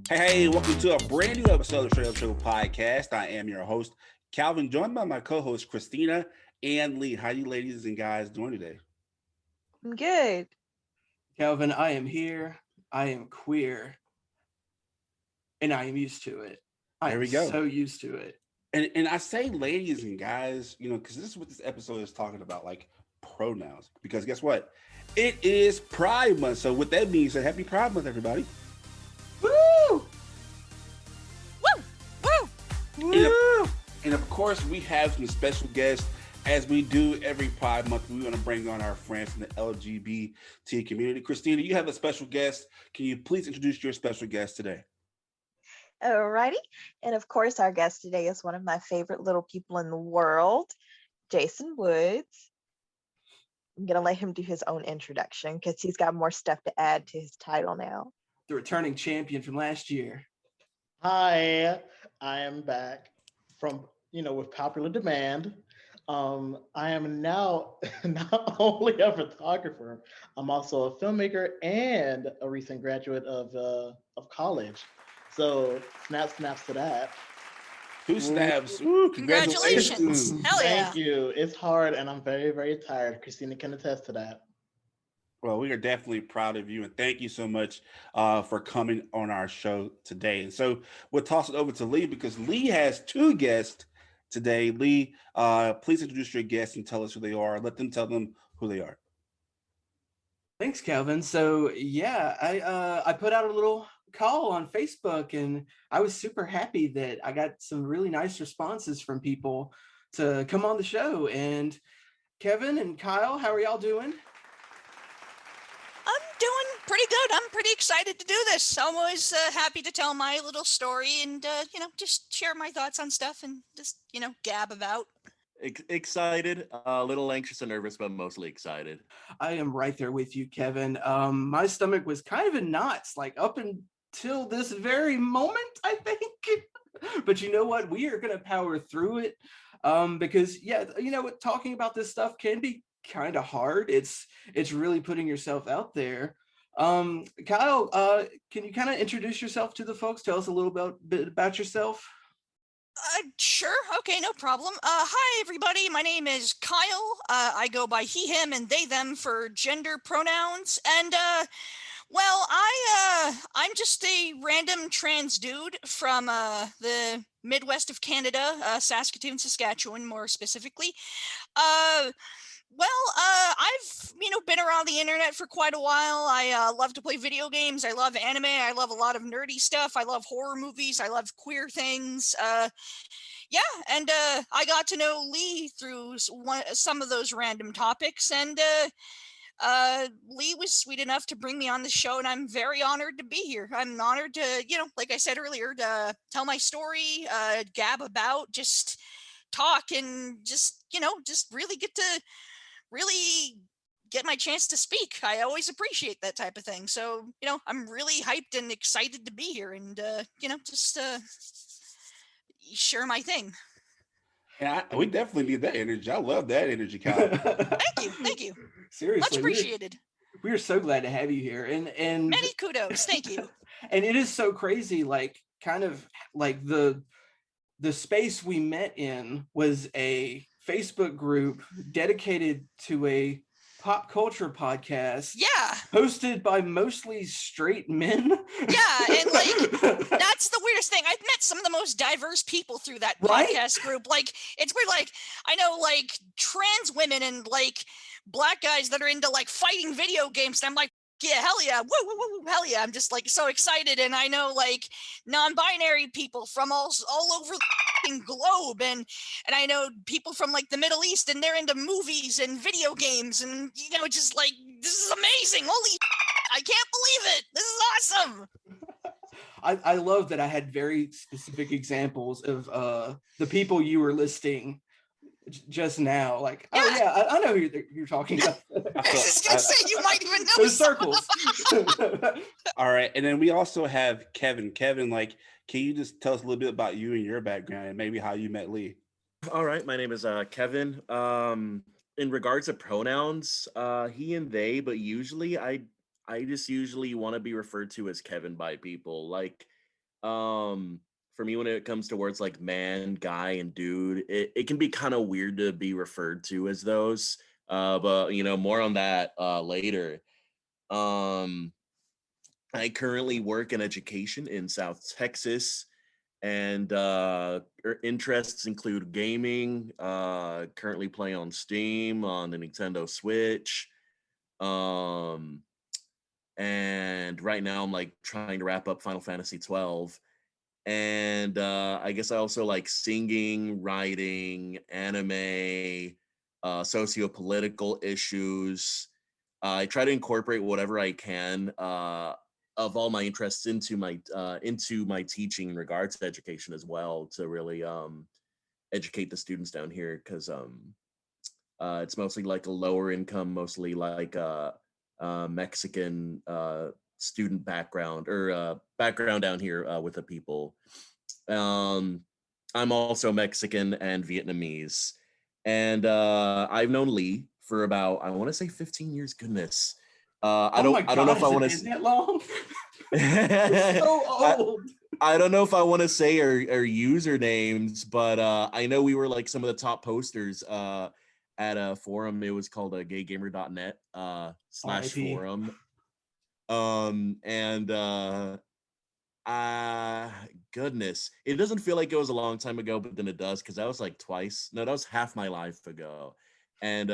Hey, welcome to a brand new episode of Straight Up Show podcast. I am your host, Calvin, joined by my co-host, Christina and Lee. How you ladies and guys doing today? I'm good. Calvin, I am here. I am queer. And I am used to it. I There am we go. so used to it. And I say ladies and guys, because this is what this episode is talking about, like pronouns. Because guess what? It is Pride Month. So with that being said, happy Pride Month, everybody. Woo! Woo! Woo! Woo! And of course, we have some special guests. As we do every Pride Month, we want to bring on our friends from the LGBT community. Christina, you have a special guest. Can you please introduce your special guest today? Alrighty. And of course, our guest today is one of my favorite little people in the world, Jason Woods. I'm going to let him do his own introduction because he's got more stuff to add to his title now. The returning champion from last year. Hi, I am back from, with popular demand. I am now not only a photographer, I'm also a filmmaker and a recent graduate of college. So snaps to that. Who snaps? Ooh, Congratulations. Hell yeah. Thank you. It's hard and I'm very, very tired. Christina can attest to that. Well, we are definitely proud of you, and thank you so much for coming on our show today. And so we'll toss it over to Lee because Lee has two guests today. Lee, please introduce your guests and tell us who they are. Let them tell them who they are. Thanks, Calvin. So yeah, I put out a little call on Facebook and I was super happy that I got some really nice responses from people to come on the show. And Kevin and Kyle, how are y'all doing? I'm doing pretty good. I'm pretty excited to do this. I'm always happy to tell my little story and, just share my thoughts on stuff and just, gab about. Excited, a little anxious and nervous, but mostly excited. I am right there with you, Kevin. My stomach was kind of in knots, like up until this very moment, I think. But you know what? We are going to power through it because, yeah, talking about this stuff can be kind of hard. It's really putting yourself out there. Kyle, can you kind of introduce yourself to the folks? Tell us a little bit about yourself. Sure. Okay, no problem. Hi, everybody. My name is Kyle. I go by he, him, and they, them for gender pronouns. And, I'm just a random trans dude from the Midwest of Canada, Saskatoon, Saskatchewan, more specifically. I've, been around the internet for quite a while. I love to play video games. I love anime. I love a lot of nerdy stuff. I love horror movies. I love queer things. I got to know Lee through some of those random topics. And Lee was sweet enough to bring me on the show, and I'm very honored to be here. I'm honored to, like I said earlier, to tell my story, gab about, just talk, and just really get my chance to speak. I always appreciate that type of thing. So, I'm really hyped and excited to be here and, share my thing. Yeah, we definitely need that energy. I love that energy, Kyle. Thank you. Seriously, much appreciated. We are so glad to have you here, and many kudos. Thank you. And it is so crazy, like kind of like the space we met in was a Facebook group dedicated to a pop culture podcast. Yeah. Hosted by mostly straight men. Yeah, and that's the weirdest thing. I've met some of the most diverse people through that podcast group. Like, it's weird. Like, I know trans women and black guys that are into fighting video games. And I'm like, yeah, hell yeah, woo, woo, woo, hell yeah. I'm just so excited. And I know non-binary people from all over the globe, and I know people from the Middle East, and they're into movies and video games, and just this is amazing. Holy I can't believe it. This is awesome. I love that I had very specific examples of the people you were listing just now. I know who you're talking about. I was just gonna say, you might even know those circles. All right, and then we also have Kevin. Kevin, can you just tell us a little bit about you and your background and maybe how you met Lee? All right, my name is Kevin. In regards to pronouns, he and they, but usually I just usually want to be referred to as Kevin by people. For me, when it comes to words like man, guy, and dude, it can be kind of weird to be referred to as those. But more on that later. Um, I currently work in education in South Texas, and interests include gaming. Currently playing on Steam on the Nintendo Switch. Um, and right now I'm like trying to wrap up Final Fantasy 12. And I guess I also like singing, writing, anime, socio-political issues. I try to incorporate whatever I can of all my interests into my teaching in regards to education as well, to really educate the students down here, because it's mostly like a lower income, mostly like Mexican student background, or background down here with the people. Um, I'm also Mexican and Vietnamese, and I've known Lee for about, I want to say 15 years. Goodness, Oh my I don't know if I gosh, want it's to. been that long? It's so old. I don't know if I want to say our usernames, but I know we were like some of the top posters at a forum. It was called gaygamer.net slash R.I.P. forum. And goodness, it doesn't feel like it was a long time ago, but then it does, because that was like twice. No, that was half my life ago. And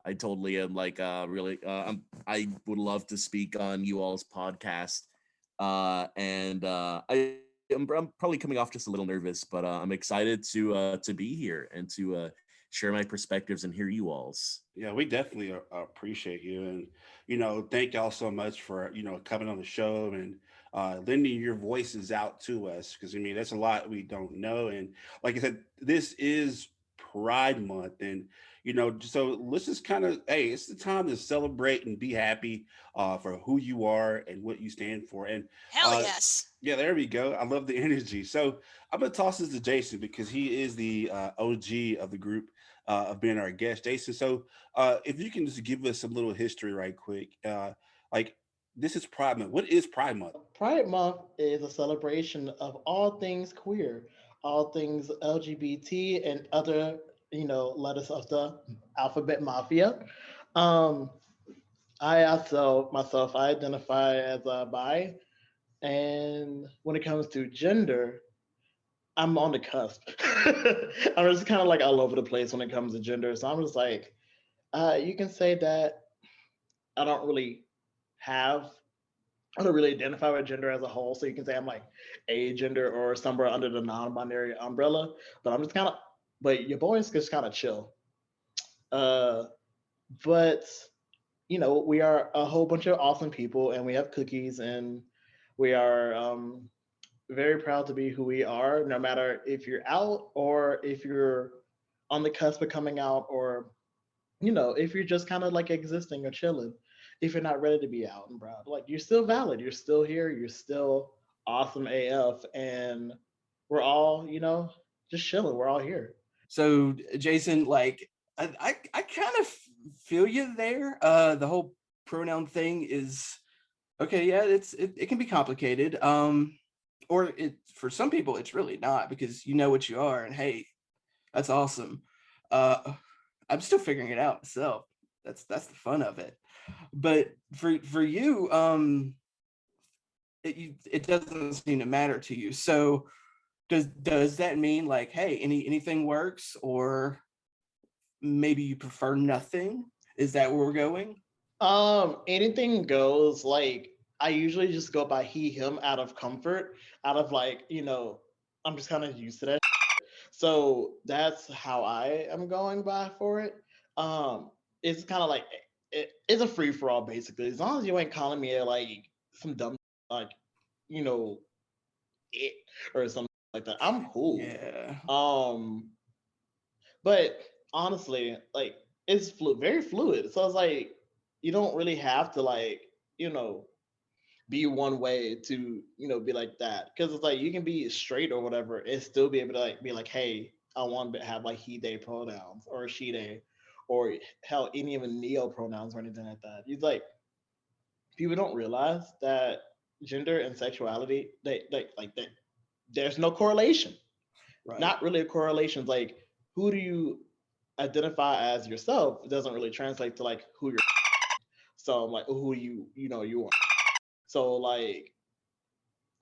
I totally am like really I would love to speak on you all's podcast. And I'm probably coming off just a little nervous, but I'm excited to be here and to share my perspectives and hear you all's. Yeah, we definitely appreciate you, and thank y'all so much for coming on the show and lending your voices out to us, because I mean that's a lot we don't know, and like I said, this is Pride Month, and so let's just kind of, hey, it's the time to celebrate and be happy for who you are and what you stand for, and Hell yes. yeah, there we go. I love the energy. So I'm gonna toss this to Jason because he is the OG of the group of being our guest. Jason, so if you can just give us some little history right quick, like this is Pride Month. What is Pride Month? Pride Month is a celebration of all things queer, all things LGBT, and other, letters of the alphabet mafia. Um, I also myself, I identify as a bi, and when it comes to gender, I'm on the cusp. I'm just kind of like all over the place when it comes to gender. So I'm just like, you can say that I don't really have, I don't really identify with gender as a whole. So you can say I'm like a gender or somewhere under the non-binary umbrella. But I'm just kind of, but your boys just kind of chill. Uh, but we are a whole bunch of awesome people, and we have cookies, and we are very proud to be who we are, no matter if you're out or if you're on the cusp of coming out, or if you're just kind of like existing or chilling. If you're not ready to be out and proud, like you're still valid, you're still here, you're still awesome AF, and we're all just chilling. We're all here. So Jason, like I kind of feel you there. The whole pronoun thing is okay. Yeah, it can be complicated. Or it, for some people it's really not, because you know what you are, and hey, that's awesome. I'm still figuring it out myself. That's the fun of it. But for you, it doesn't seem to matter to you. So does that mean like, hey, anything works, or maybe you prefer nothing? Is that where we're going? Anything goes. Like I usually just go by he, him out of comfort, out of like, I'm just kind of used to that. So that's how I am going by for it. It's kind of like it's a free for all basically. As long as you ain't calling me like some dumb like, you know, it or something like that, I'm cool. Yeah. But honestly, like it's very fluid. So it's like you don't really have to like, you know, be one way to, be like that. Because it's like you can be straight or whatever and still be able to like be like, hey, I want to have like he, they pronouns or she, they, or hell, any even neo pronouns or anything like that. It's like people don't realize that gender and sexuality, that there's no correlation. Right. Not really a correlation. Like, who do you identify as yourself? It doesn't really translate to like who you're. So I'm like, who you are. So like,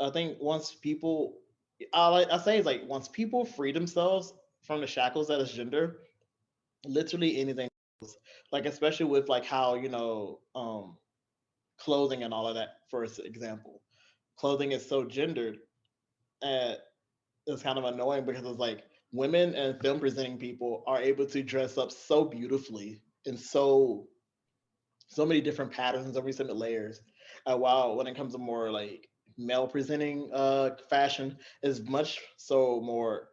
I think once people, I say is like once people free themselves from the shackles that is gender, literally anything. Like especially with like how clothing and all of that. For example, clothing is so gendered, and it's kind of annoying because it's like women and film presenting people are able to dress up so beautifully in so many different patterns, so many different layers. While when it comes to more like male presenting fashion, is much so more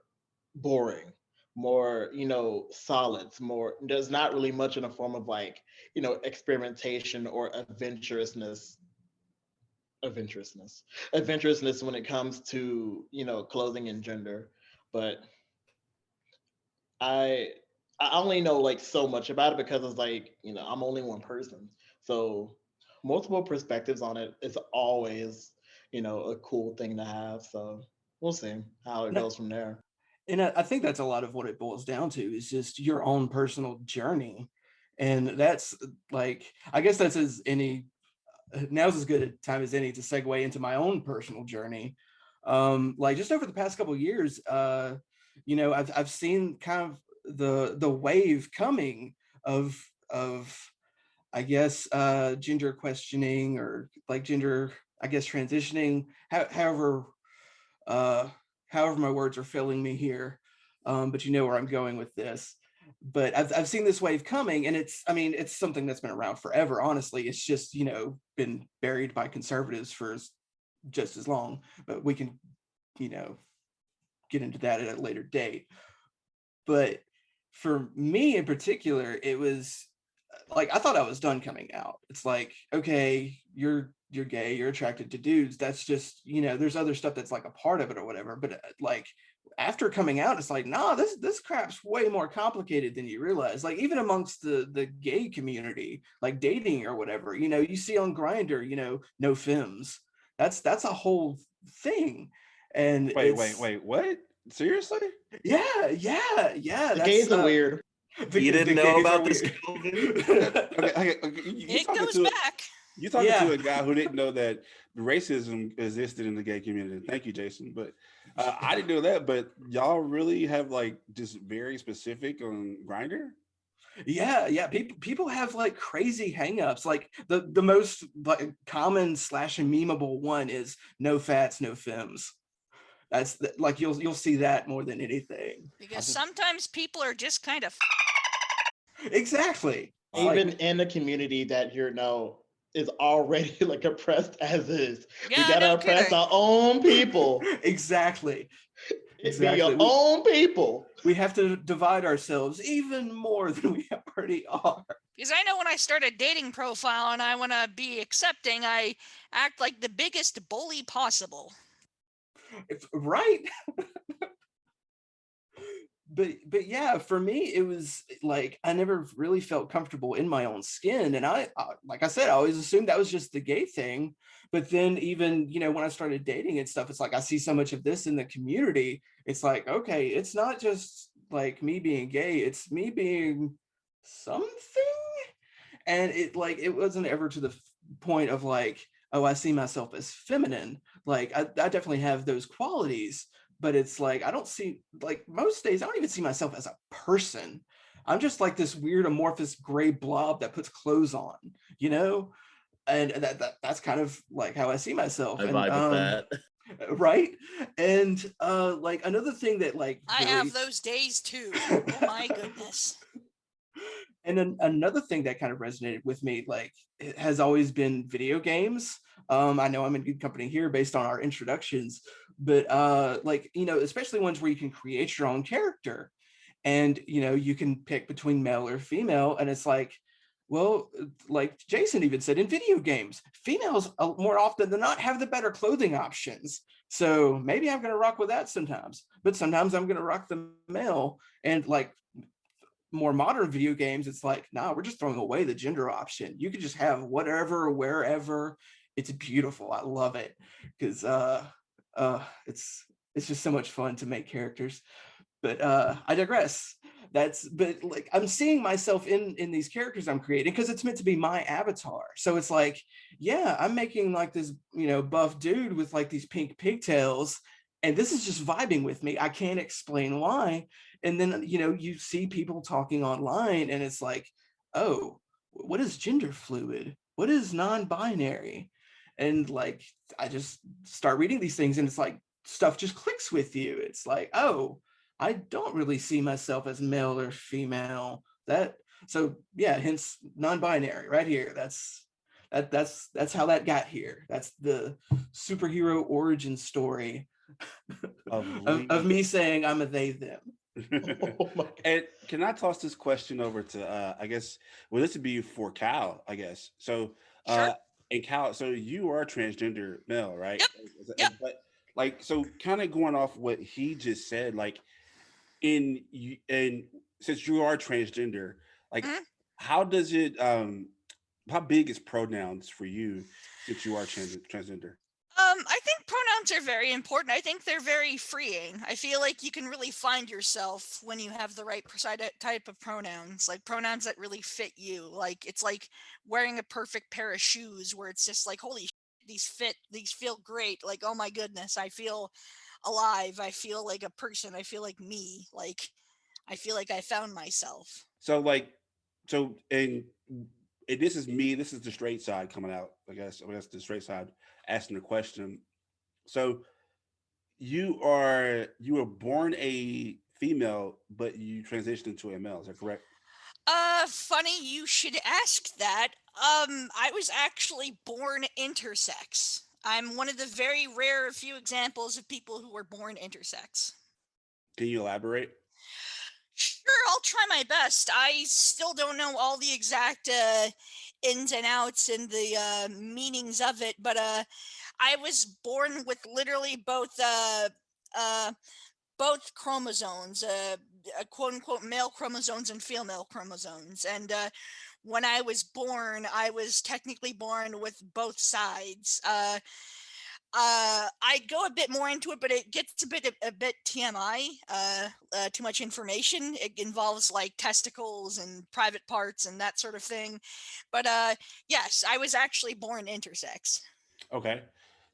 boring, more solids, more there's not really much in a form of like experimentation or adventurousness when it comes to clothing and gender. But I I only know like so much about it because it's like I'm only one person, so multiple perspectives on it is always a cool thing to have. So we'll see how it goes from there. And I think that's a lot of what it boils down to is just your own personal journey. And that's like, I guess that's now's as good a time as any to segue into my own personal journey. Like just over the past couple of years, I've seen kind of the wave coming of I guess gender questioning or like gender, I guess transitioning, however uh, however my words are failing me here, but you know where I'm going with this. But I've seen this wave coming, and it's something that's been around forever. Honestly, it's just been buried by conservatives for just as long. But we can get into that at a later date. But for me in particular, it was like I thought I was done coming out. It's like, okay, you're gay, you're attracted to dudes. That's just, there's other stuff that's like a part of it or whatever. But like after coming out, it's like, nah, this crap's way more complicated than you realize. Like even amongst the gay community, like dating or whatever, you see on Grindr, no femmes. That's a whole thing. And Wait, what? Seriously? Yeah. The gays are weird. You didn't know gays are about this, weird. Kelvin? Okay. It goes back. You talking Yeah. to a guy who didn't know that racism existed in the gay community. Thank you, Jason. But I didn't know that. But y'all really have like just very specific on Grindr. Yeah. People have like crazy hangups. Like the most like common / memeable one is no fats, no femmes. That's like you'll see that more than anything. Because sometimes people are just kind of Exactly. Even in a community that is already like oppressed as is. Yeah, we gotta no oppress kidding. our own people. Exactly. Be your own people. We have to divide ourselves even more than we already are. Because I know when I start a dating profile and I want to be accepting, I act like the biggest bully possible. Right. But yeah, for me it was like I never really felt comfortable in my own skin, and I like I said, I always assumed that was just the gay thing. But then even when I started dating and stuff, it's like I see so much of this in the community. It's like, okay, it's not just like me being gay, it's me being something. And it wasn't ever to the point of like, oh, I see myself as feminine. Like I definitely have those qualities, but it's like I don't see, like most days I don't even see myself as a person. I'm just like this weird amorphous gray blob that puts clothes on, and that's kind of like how I see myself. I vibe with that. Right. And like another thing that like I have those days too. Oh my goodness. And then another thing that kind of resonated with me, like, it has always been video games. I know I'm in good company here based on our introductions, but like, especially ones where you can create your own character and, you can pick between male or female. And it's like, well, like Jason even said, in video games, females more often than not have the better clothing options. So maybe I'm going to rock with that sometimes, but sometimes I'm going to rock the male. And like, more modern video games, it's like, nah, we're just throwing away the gender option. You could just have whatever, wherever, it's beautiful. I love it because it's just so much fun to make characters. But I digress. But like I'm seeing myself in these characters I'm creating because it's meant to be my avatar. So it's like, yeah, I'm making like this, buff dude with like these pink pigtails, and this is just vibing with me. I can't explain why. And then, you see people talking online and it's like, oh, what is gender fluid? What is non-binary? And like I just start reading these things and it's like stuff just clicks with you. It's like, oh, I don't really see myself as male or female. So yeah, hence non-binary right here. That's how that got here. That's the superhero origin story Of of me saying I'm a they them. Oh my God. And can I toss this question over to I guess this would be for Cal, I guess. So Sure. and Cal, so you are transgender male, right? Yep. Yep. But like so kind of going off what he just said, like and since you are transgender, like Mhm. how does it how big is pronouns for you since you are transgender? I think pronouns are very important. I think they're very freeing. I feel like you can really find yourself when you have the right type of pronouns, like pronouns that really fit you. Like it's like wearing a perfect pair of shoes where it's just like, holy shit, these feel great. Like, oh my goodness, I feel alive. I feel like a person. I feel like me. Like, I feel like I found myself. So like so and this is me, this is the straight side coming out, I guess the straight side asking the question. So you were born a female, but you transitioned into a male. Is that correct? Funny you should ask that. I was actually born intersex. I'm one of the very rare few examples of people who were born intersex. Can you elaborate? Sure, I'll try my best. I still don't know all the exact ins and outs and the meanings of it, but I was born with literally uh, both chromosomes, quote unquote male chromosomes and female chromosomes. And when I was born, I was technically born with both sides. I go a bit more into it, but it gets a bit TMI, too much information. It involves like testicles and private parts and that sort of thing. But yes, I was actually born intersex. Okay.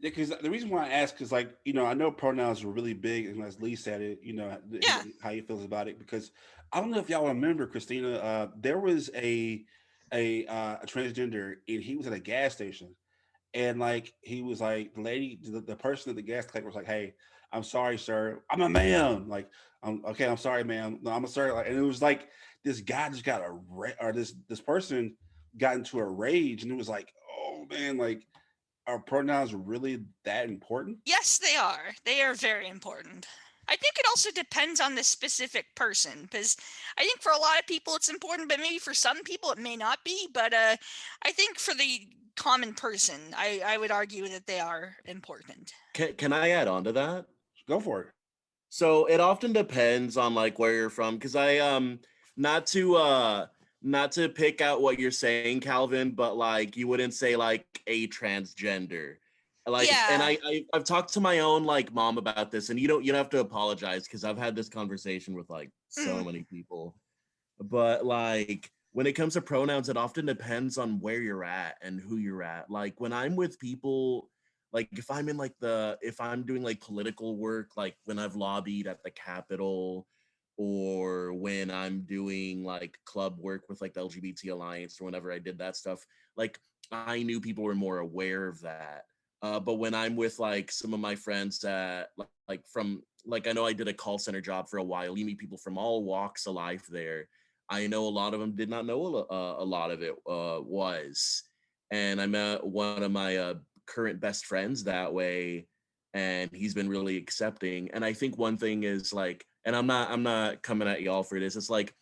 Yeah, because the reason why I ask is like, I know pronouns are really big, and as Lee said it, Yeah. how he feels about it. Because I don't know if y'all remember, Christina, there was a transgender, and he was at a gas station, and like he was like the person at the gas collector was like, "Hey, I'm sorry, sir, I'm a man." Like, I'm okay, I'm sorry, ma'am. No, I'm sorry. Like, and it was like this guy just got or this person got into a rage, and it was like, oh man, like are pronouns really that important? Yes, they are. They are very important. I think it also depends on the specific person, because I think for a lot of people it's important, but maybe for some people it may not be. But I think for the common person, I would argue that they are important. Can I add on to that? Go for it. So it often depends on like where you're from, because I not to not to pick out what you're saying, Calvin, but like you wouldn't say like a transgender. Like, and Yeah. I've talked to my own like mom about this, and you don't have to apologize because I've had this conversation with like so Mm. many people. But like when it comes to pronouns, it often depends on where you're at and who you're at. Like when I'm with people, like if I'm doing like political work, like when I've lobbied at the Capitol, or when I'm doing like club work with like the LGBT Alliance, or whenever I did that stuff, like I knew people were more aware of that. But when I'm with like some of my friends that like from like I know I did a call center job for a while, you meet people from all walks of life there. I know a lot of them did not know a lot of it was. And I met one of my current best friends that way, and he's been really accepting. And I think one thing is like, and I'm not coming at y'all for this. It's like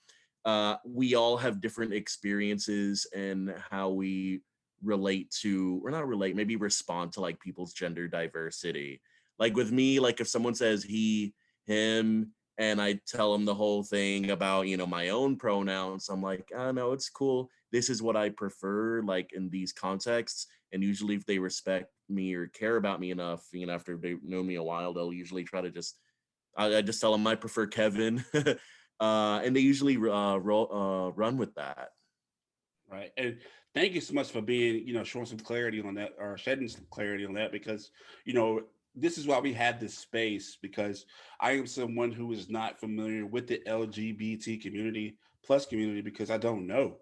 we all have different experiences and how we relate to, or not relate, maybe respond to like people's gender diversity. Like with me, like if someone says he, him, and I tell them the whole thing about, my own pronouns, I'm like, oh no, it's cool. this is what I prefer, like in these contexts. And usually if they respect me or care about me enough, after they've known me a while, they'll usually try to I just tell them I prefer Kevin. And they usually run with that. Right. And thank you so much for being, showing some clarity on that, or shedding some clarity on that, because, this is why we have this space, because I am someone who is not familiar with the LGBT community plus community, because I don't know,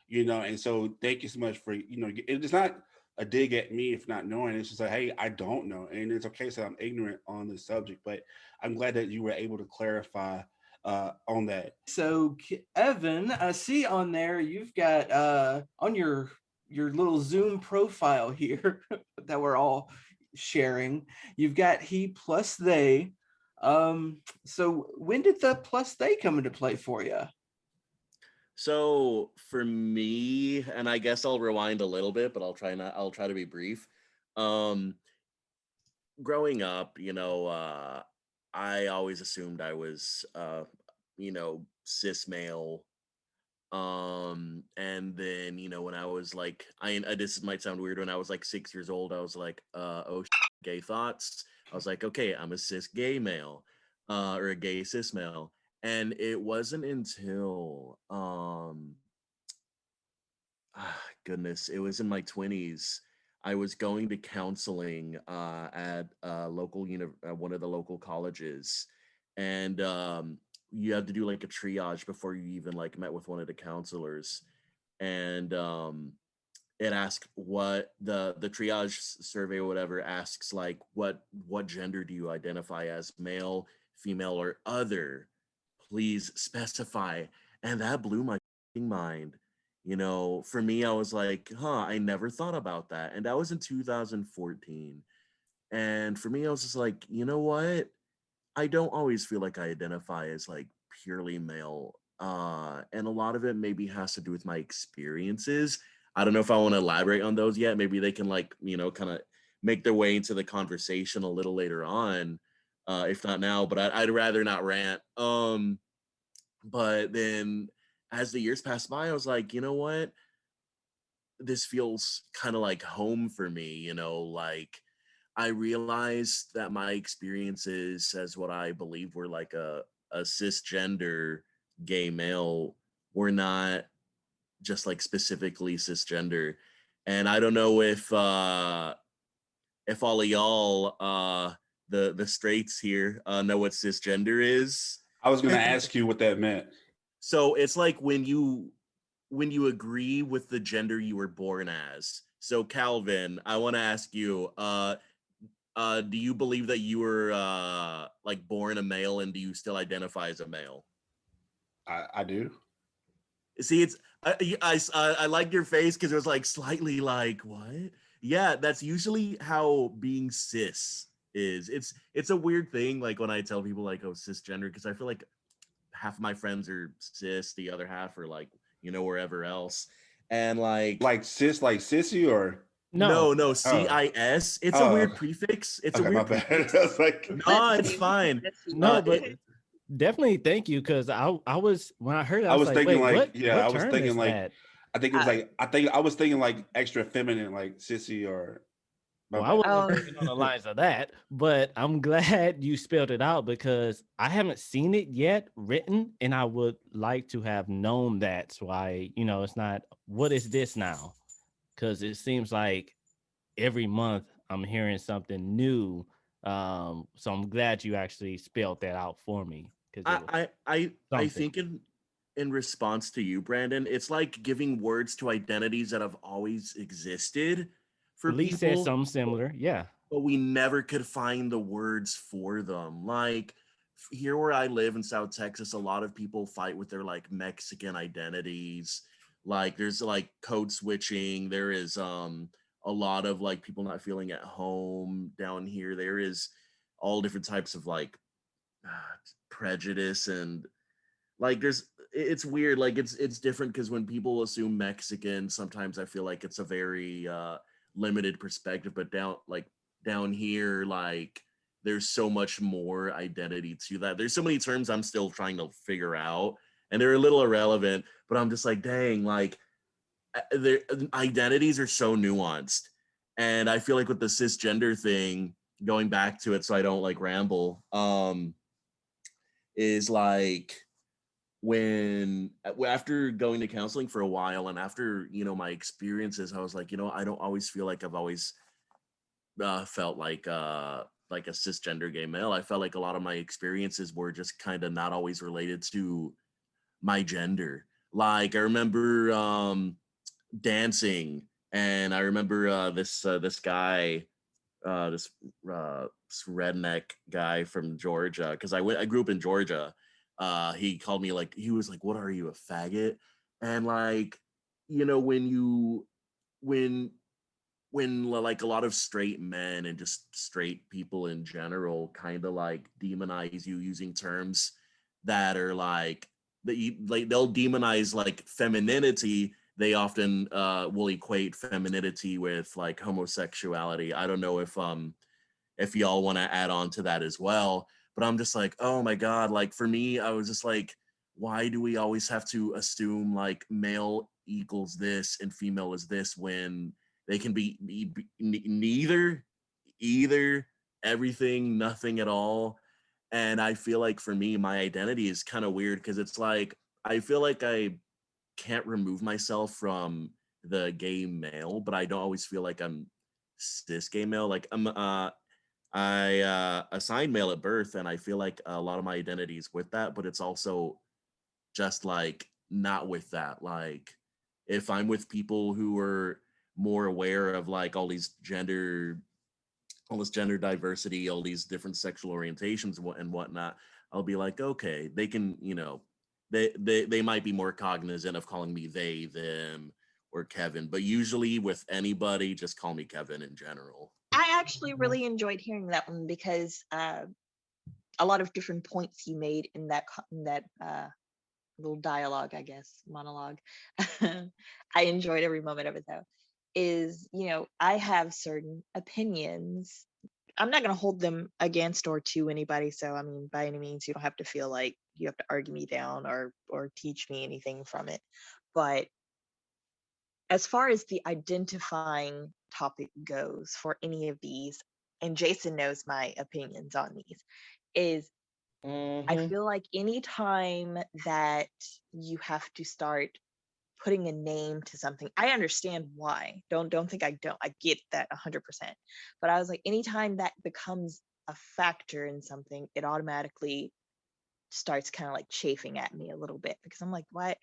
and so thank you so much for, it's not a dig at me if not knowing. It's just like, hey, I don't know. And it's okay that I'm ignorant on this subject, but I'm glad that you were able to clarify on that. So Evan, I see on there you've got on your little Zoom profile here that we're all sharing, you've got he plus they. So when did the plus they come into play for you? So for me, and I guess I'll rewind a little bit, but I'll try to be brief. Growing up, I always assumed I was cis male. And then, when I was like, this might sound weird, when I was like 6 years old, I was like, gay thoughts. I was like, okay, I'm a cis gay male, or a gay cis male. And it wasn't until goodness, it was in my 20s. I was going to counseling at one of the local colleges, and you had to do like a triage before you even like met with one of the counselors. And it asked what the triage survey or whatever asks, like what gender do you identify as, male, female, or other? Please specify. And that blew my mind. For me, I was like, I never thought about that. And that was in 2014. And for me, I was just like, you know what? I don't always feel like I identify as like purely male. And a lot of it maybe has to do with my experiences. I don't know if I want to elaborate on those yet. Maybe they can like, kind of make their way into the conversation a little later on, if not now, but I'd rather not rant. But then as the years passed by, I was like, you know what? This feels kind of like home for me, like I realized that my experiences as what I believe were like a cisgender gay male were not just like specifically cisgender. And I don't know if all of y'all the straights here know what cisgender is. I was going to ask you what that meant. So it's like when you agree with the gender you were born as. So Calvin, I want to ask you, do you believe that you were like born a male, and do you still identify as a male? I do. See, it's I like your face because it was like slightly like, what? Yeah, that's usually how being cis is. It's a weird thing, like when I tell people like, oh, cisgender, because I feel like half of my friends are cis, the other half are like, wherever else. And like cis, like sissy, or no, Oh. CIS. It's a weird prefix. It's okay, a weird my bad. prefix. I was like, No, it's fine. No, but definitely thank you, because I was, when I heard it, I was like, thinking wait, like, what I was term thinking is like, that? I think it was like, I was thinking like extra feminine, like sissy, or. Well, I wasn't thinking on the lines of that, but I'm glad you spelled it out, because I haven't seen it yet written, and I would like to have known that. So it's not, what is this now? Because it seems like every month I'm hearing something new. So I'm glad you actually spelled that out for me. I think in response to you, Brandon, it's like giving words to identities that have always existed for Lee people. said something similar, yeah. But we never could find the words for them. Like here where I live in South Texas, a lot of people fight with their like Mexican identities. Like there's like code switching. There is a lot of like people not feeling at home down here. There is all different types of like prejudice, and like it's weird. Like it's different because when people assume Mexican, sometimes I feel like it's a very limited perspective, but down here, like there's so much more identity to that. There's so many terms I'm still trying to figure out, and they're a little irrelevant, but I'm just like, dang, like their identities are so nuanced, and I feel like with the cisgender thing, going back to it, so I don't like ramble, is like when after going to counseling for a while and after my experiences, I was like, I don't always feel like I've always felt like a cisgender gay male. I felt like a lot of my experiences were just kind of not always related to my gender. Like I remember dancing, and I remember this guy, this redneck guy from Georgia, because I grew up in Georgia. He called me, like, he was like, "What are you, a faggot?" And like, when like a lot of straight men and just straight people in general kind of like demonize you using terms that are like that you like, they'll demonize like femininity. They often will equate femininity with like homosexuality. I don't know if y'all want to add on to that as well, but I'm just like, oh my god, like for me, I was just like, why do we always have to assume like male equals this and female is this when they can be neither, either, everything, nothing at all? And I feel like for me, my identity is kind of weird because it's like I feel like I can't remove myself from the gay male, but I don't always feel like I'm cis gay male. Like I assigned male at birth, and I feel like a lot of my identity is with that, but it's also just like not with that. Like if I'm with people who are more aware of like all this gender diversity, all these different sexual orientations and whatnot, I'll be like, okay, they can, they might be more cognizant of calling me they, them, or Kevin. But usually with anybody, just call me Kevin in general. I actually really enjoyed hearing that one because a lot of different points you made in that little dialogue, I guess, monologue. I enjoyed every moment of it though. Is, I have certain opinions. I'm not going to hold them against or to anybody. So, I mean, by any means, you don't have to feel like you have to argue me down or teach me anything from it. But as far as the identifying topic goes for any of these, and Jason knows my opinions on these, is I feel like anytime that you have to start putting a name to something, I understand why. Don't think I don't. I get that 100%. But I was like, anytime that becomes a factor in something, it automatically starts kind of like chafing at me a little bit because I'm like, why?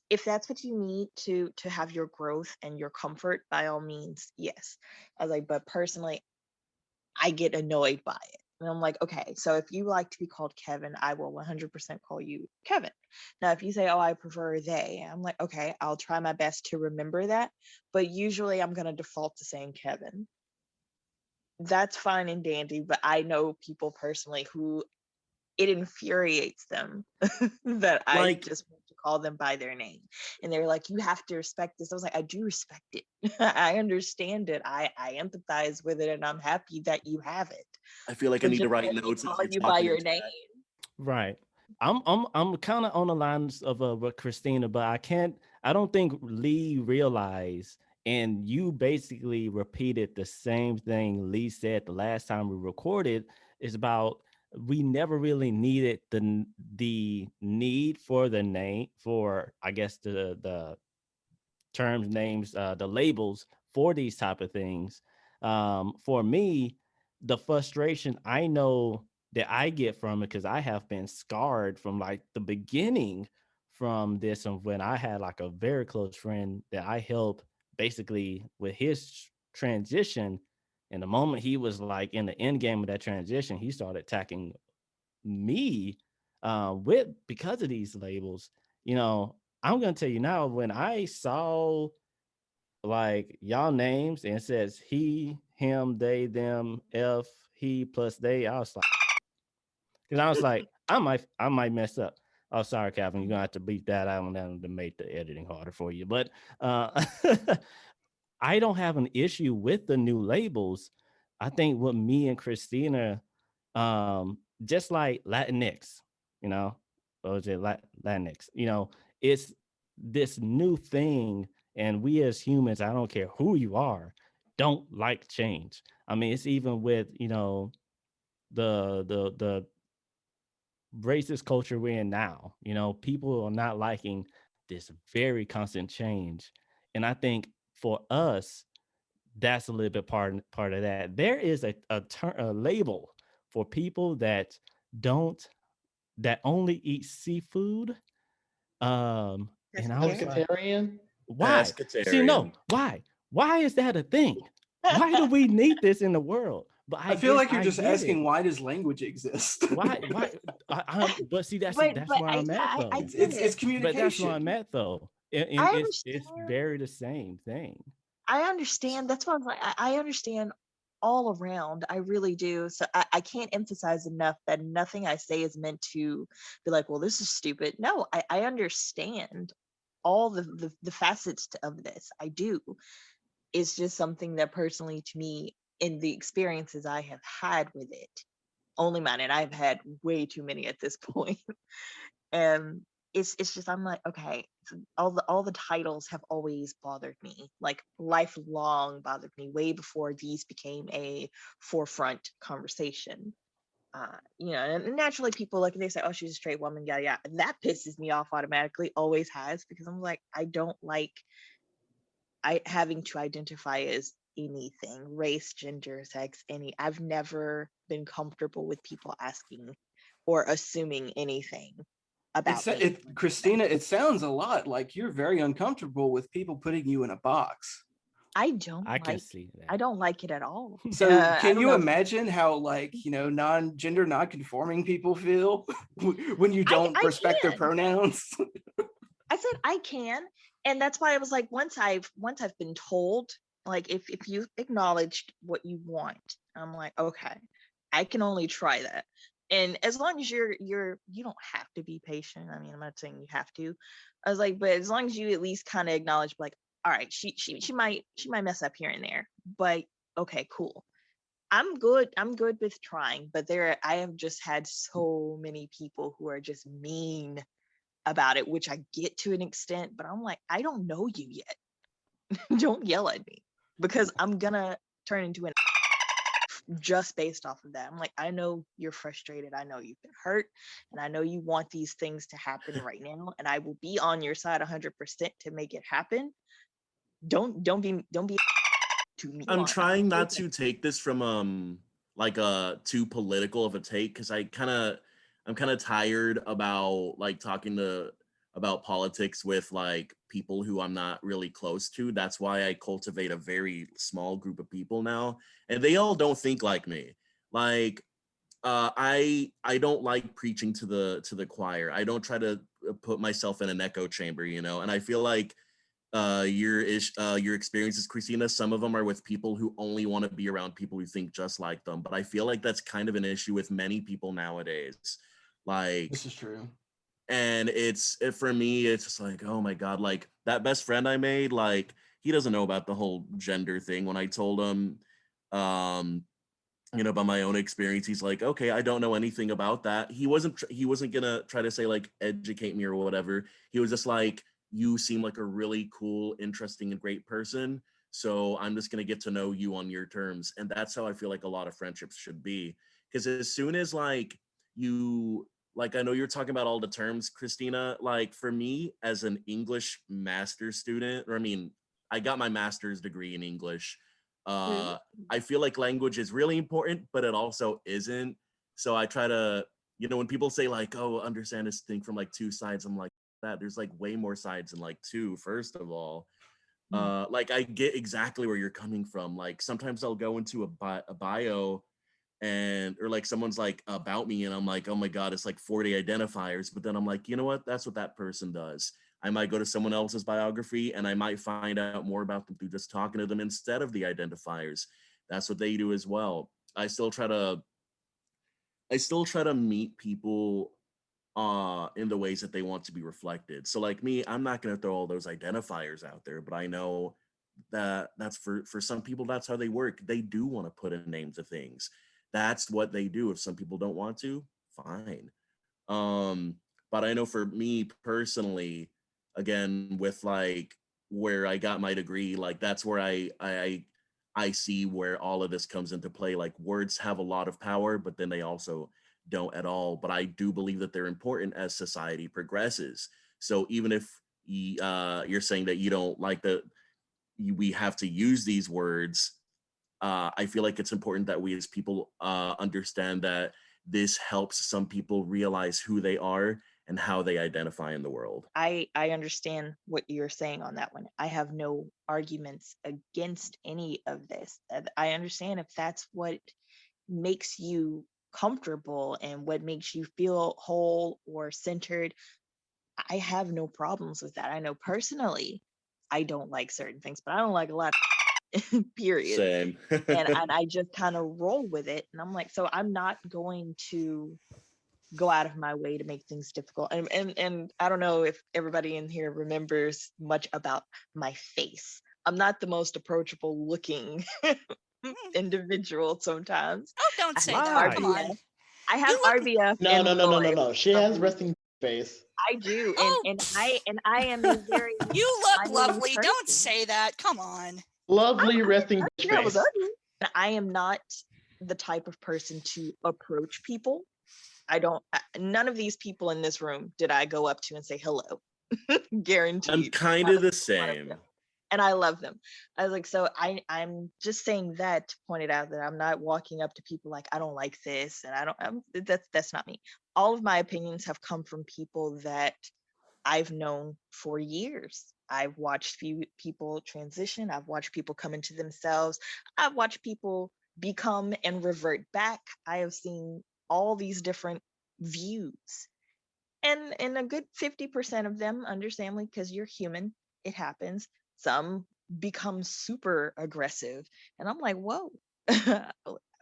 If that's what you need to have your growth and your comfort, by all means, yes. I was like, but personally, I get annoyed by it. And I'm like, okay, so if you like to be called Kevin, I will 100% call you Kevin. Now, if you say, oh, I prefer they, I'm like, okay, I'll try my best to remember that. But usually I'm going to default to saying Kevin. That's fine and dandy, but I know people personally who it infuriates them that I just want to call them by their name. And they're like, you have to respect this. I was like, I do respect it. I understand it. I empathize with it, and I'm happy that you have it. I feel like But I need to just write let me notes. call you by your name. Right. I'm kind of on the lines of what Christina, but I don't think Lee realized, and you basically repeated the same thing Lee said the last time we recorded, is about we never really needed the need for the name, for I guess the terms, names, the labels for these type of things. For me, the frustration I know that I get from it, because I have been scarred from like the beginning from this, and when I had like a very close friend that I helped basically with his transition. And the moment he was like in the end game of that transition, he started attacking me with because of these labels. I'm gonna tell you now, when I saw like y'all names and it says he, him, they, them, F, he plus they, I was like, I might mess up. Oh, sorry, Calvin, you're gonna have to beat that out and to make the editing harder for you. But I don't have an issue with the new labels. I think what me and Christina, just like Latinx, you know, or is it Latinx? It's this new thing, And we as humans, I don't care who you are, don't like change. I mean, it's even with, you know, the racist culture we're in now. You know, people are not liking this very constant change. And I think for us, that's a little bit part of that. There is a label for people that don't that only eat seafood. And I was like, Pescatarian. why? See, no, Pescatarian. why? Why is that a thing? Why do we need this in the world? But I feel guess like you're I just get asking, it. why does language exist? Why? But see, that's but that's but where I I'm yeah, at I though. get It's it. But that's where I'm communication. at though. And I it's understand. very the same thing. I understand. That's what I'm like. I understand all around. I really do. So I can't emphasize enough that nothing I say is meant to be like, well, this is stupid. No, I understand all the facets of this. I do. It's just something that personally to me, in the experiences I have had with it, only mine, and I've had way too many at this point. And it's just I'm like, okay, so all the titles have always bothered me, like lifelong bothered me, way before these became a forefront conversation. You know, and naturally people, like, they say, oh, she's a straight woman, yada yada, that pisses me off automatically, always has, because I'm like, I don't like I having to identify as anything, race, gender, sex, any. I've never been comfortable with people asking or assuming anything about me. Christina, it sounds a lot like you're very uncomfortable with people putting you in a box. I don't I can like see that. I don't like it at all. So I can don't you know. imagine how, like, you know, non-gender, non-conforming people feel when you don't I respect their can. pronouns? I said I can, and that's why I was like, once I've been told, like, if you acknowledged what you want, I'm like, okay, I can only try that. And as long as you don't have to be patient. I mean, I'm not saying you have to. I was like, but as long as you at least kind of acknowledge, like, all right, she might mess up here and there, but okay, cool. I'm good with trying, but I have just had so many people who are just mean about it, which I get to an extent, but I'm like, I don't know you yet. Don't yell at me, because I'm gonna turn into an just based off of that. I'm like, I know you're frustrated. I know you've been hurt, and I know you want these things to happen right now, and I will be on your side 100% to make it happen. Don't be to me. I'm trying not Okay. to take this from like too political of a take, because I'm kind of tired about like talking to about politics with like people who I'm not really close to. That's why I cultivate a very small group of people now, and they all don't think like me. Like I don't like preaching to the choir. I don't try to put myself in an echo chamber, you know. And I feel like your experiences, Christina, some of them are with people who only want to be around people who think just like them. But I feel like that's kind of an issue with many people nowadays. Like, This is true. and for me, it's just like, oh my God, like that best friend I made, like he doesn't know about the whole gender thing. When I told him, um, you know, about my own experience, he's like, okay, I don't know anything about that. He wasn't gonna try to say like educate me or whatever. He was just like, you seem like a really cool, interesting, and great person, so I'm just gonna get to know you on your terms. And that's how I feel like a lot of friendships should be. Because as soon as like you like, I know you're talking about all the terms, Christina, like for me as an English master's student, or I mean, I got my master's degree in English. Mhm. I feel like language is really important, but it also isn't. So I try to, you know, when people say like, oh, understand this thing from like two sides, I'm like, that there's like way more sides than like two, first of all. Like I get exactly where you're coming from. Like sometimes I'll go into a bio and or like someone's like about me and I'm like, oh my God, it's like 40 identifiers. But then I'm like, you know what? That's what that person does. I might go to someone else's biography and I might find out more about them through just talking to them instead of the identifiers. That's what they do as well. I still try to meet people in the ways that they want to be reflected. So like me, I'm not going to throw all those identifiers out there, but I know that that's for some people, that's how they work. They do want to put a name to things. That's what they do. If some people don't want to, fine. um but I know for me personally, again, with like where I got my degree, like that's where I see where all of this comes into play. Like words have a lot of power, but then they also don't at all. But I do believe that they're important as society progresses. So even if you're saying that you don't like we have to use these words, I feel like it's important that we as people understand that this helps some people realize who they are and how they identify in the world. I understand what you're saying on that one. I have no arguments against any of this. I understand if that's what makes you comfortable and what makes you feel whole or centered. I have no problems with that. I know personally I don't like certain things, but I don't like a lot of period. Same. And I just kind of roll with it. And I'm like, so I'm not going to go out of my way to make things difficult. And I don't know if everybody in here remembers much about my face. I'm not the most approachable looking individual sometimes. Oh, don't I say have that. Come RBF. on. I have You look. RBF No, and no, no, no, no, Lloyd. no. She has resting face. I do, Oh, and I am a very you look funny lovely. Don't person. say that. Come on. Lovely resting Yeah, face. and I am not the type of person to approach people. None of these people in this room did I go up to and say hello. Guaranteed. I'm kind Not of a the single one of same. them. And I love them. I was like, so I'm just saying that to point it out that I'm not walking up to people like I don't like this, and that's not me. All of my opinions have come from people that I've known for years. I've watched people transition. I've watched people come into themselves. I've watched people become and revert back. I have seen all these different views. And a good 50% of them, understandably, because you're human, it happens. Some become super aggressive. And I'm like, whoa,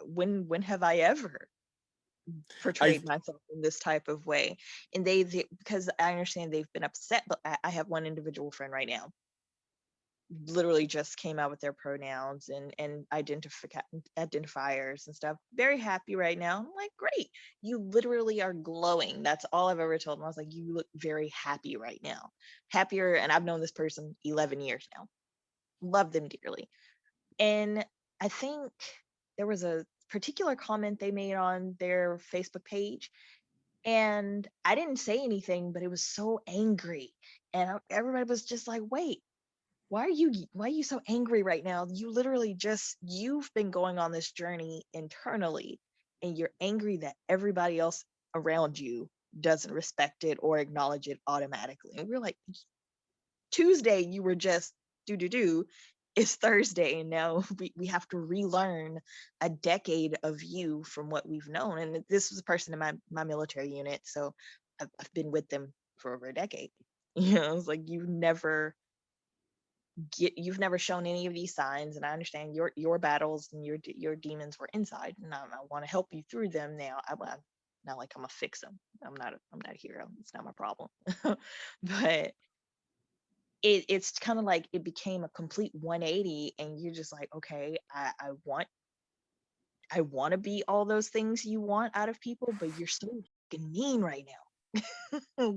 when have I ever portrayed myself in this type of way? And they because I understand they've been upset, but I have one individual friend right now literally just came out with their pronouns and identifiers and stuff. Very happy right now. I'm like, great, you literally are glowing. That's all I've ever told them. I was like, you look very happy right now, happier. And I've known this person 11 years now, love them dearly. And I think there was a particular comment they made on their Facebook page, and I didn't say anything, but it was so angry. And everybody was just like, wait, why are you so angry right now? You've been going on this journey internally, and you're angry that everybody else around you doesn't respect it or acknowledge it automatically. And we're like, Tuesday you were just do. It's Thursday, and now we have to relearn a decade of you from what we've known. And this was a person in my military unit, so I've been with them for over a decade. It's like you've never shown any of these signs, and I understand your battles and your demons were inside, and I want to help you through them. Now I'm not like I'm gonna fix them. I'm not a hero. It's not my problem. But it's kind of like it became a complete 180, and you're just like, okay, I want to be all those things you want out of people, but you're so fucking mean right now.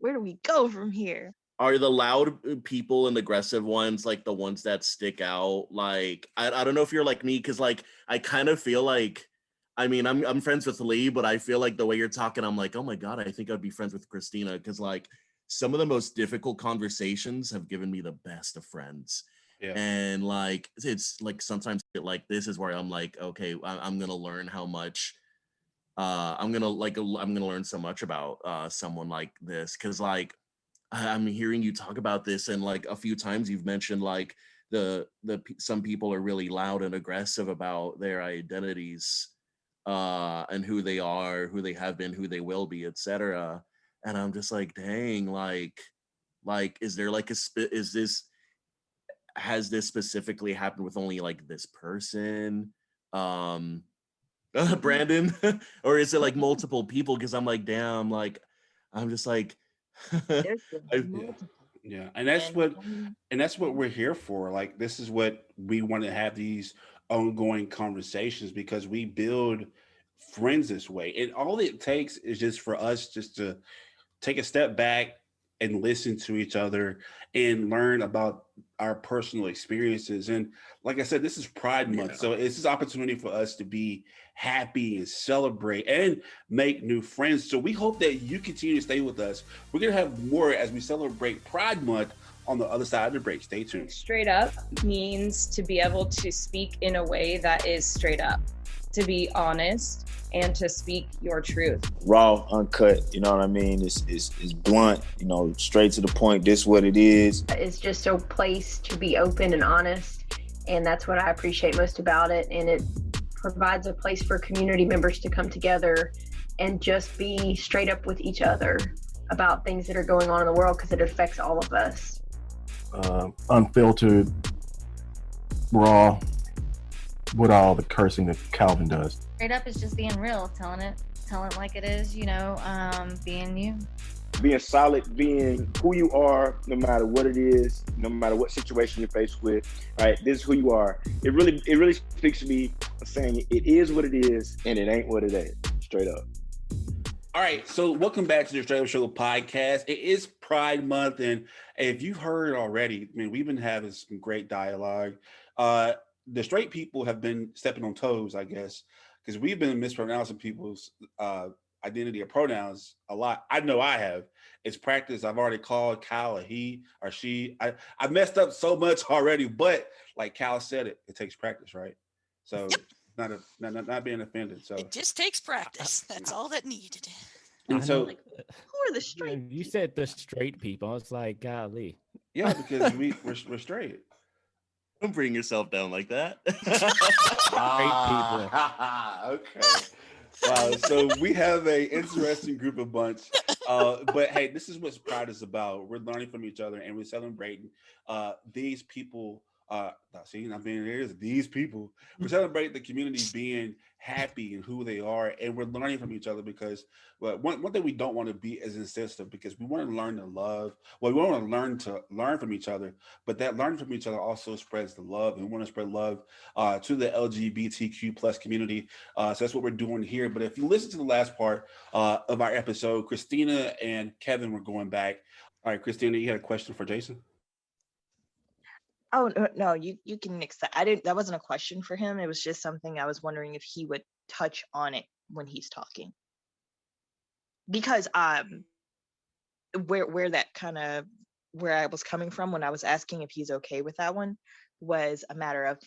Where do we go from here? Are the loud people and aggressive ones like the ones that stick out? Like I don't know if you're like me, because like I kind of feel like, I mean, I'm friends with Lee, but I feel like the way you're talking, I'm like, oh my God, I think I'd be friends with Christina, because like some of the most difficult conversations have given me the best of friends. Yeah. And like it's like sometimes like this is where I'm like, okay, I'm gonna learn how much I'm gonna learn so much about someone like this, because like I'm hearing you talk about this, and like a few times you've mentioned like some people are really loud and aggressive about their identities and who they are, who they have been, who they will be, etc. And I'm just like, dang, like is there like is this, has this specifically happened with only like this person, Brandon, or is it like multiple people? Because I'm like, damn, like I'm just like There's been I, multiple. Yeah, and that's what And we're here for. Like this is what we want to have these ongoing conversations, because we build friends this way. And all it takes is just for us just to take a step back, and listen to each other and learn about our personal experiences. And like I said, this is Pride Month. So it's this opportunity for us to be happy and celebrate and make new friends. So we hope that you continue to stay with us. We're going to have more as we celebrate Pride Month on the other side of the break. Stay tuned. Straight up means to be able to speak in a way that is straight up, to be honest, and to speak your truth. Raw, uncut, you know what I mean? It's blunt, you know, straight to the point. This is what it is. It's just a place to be open and honest, and that's what I appreciate most about it. And it provides a place for community members to come together and just be straight up with each other about things that are going on in the world, because it affects all of us. Unfiltered, raw, with all the cursing that Calvin does. Straight up is just being real, telling it like it is, you know, being you. Being solid, being who you are, no matter what it is, no matter what situation you're faced with, right? This is who you are. It really speaks to me, saying it is what it is and it ain't what it ain't, straight up. All right, so welcome back to the Straight Up Show podcast. It is Pride Month, and if you've heard already, I mean, we've been having some great dialogue. The straight people have been stepping on toes, I guess, because we've been mispronouncing people's identity or pronouns a lot. I know I have. It's practice. I've already called Kyle a he or she. I messed up so much already, but like Kyle said, it takes practice, right? So not being offended. So it just takes practice. That's all that needed. And so, who are the straight? You said the straight people. I was like, golly. Yeah, because we're straight. Don't bring yourself down like that. Okay. Wow. So we have a interesting group of bunch. But hey, this is what Pride is about. We're learning from each other and we're celebrating these people. See, I'm being there. These people. We're celebrating the community being happy and who they are, and we're learning from each other because one thing we don't want to be is insensitive, because we want to learn to love. Well, we want to learn from each other, but that learning from each other also spreads the love, and we want to spread love to the LGBTQ plus community. So that's what we're doing here. But if you listen to the last part of our episode, Christina and Kevin were going back. All right, Christina, you had a question for Jason? Oh no, you can accept. That wasn't a question for him. It was just something I was wondering if he would touch on it when he's talking. Because where that kind of where I was coming from when I was asking if he's okay with that one was a matter of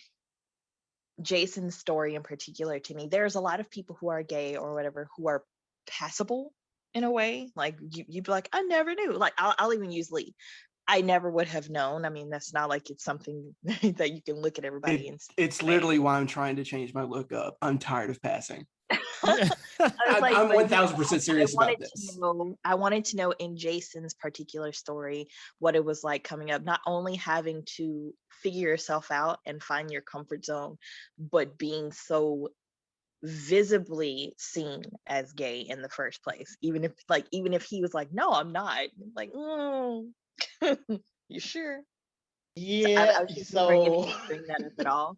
Jason's story in particular. To me, there's a lot of people who are gay or whatever who are passable in a way. Like you'd be like, I never knew. Like I'll even use Lee. I never would have known. I mean, that's not like it's something that you can look at everybody and see. It's literally why I'm trying to change my look up. I'm tired of passing. I'm 1000% serious about this. I wanted to know in Jason's particular story what it was like coming up, not only having to figure yourself out and find your comfort zone, but being so visibly seen as gay in the first place. Even if he was like, no, I'm not. Like, you sure? Yeah. I was just wondering if you bring that up at all.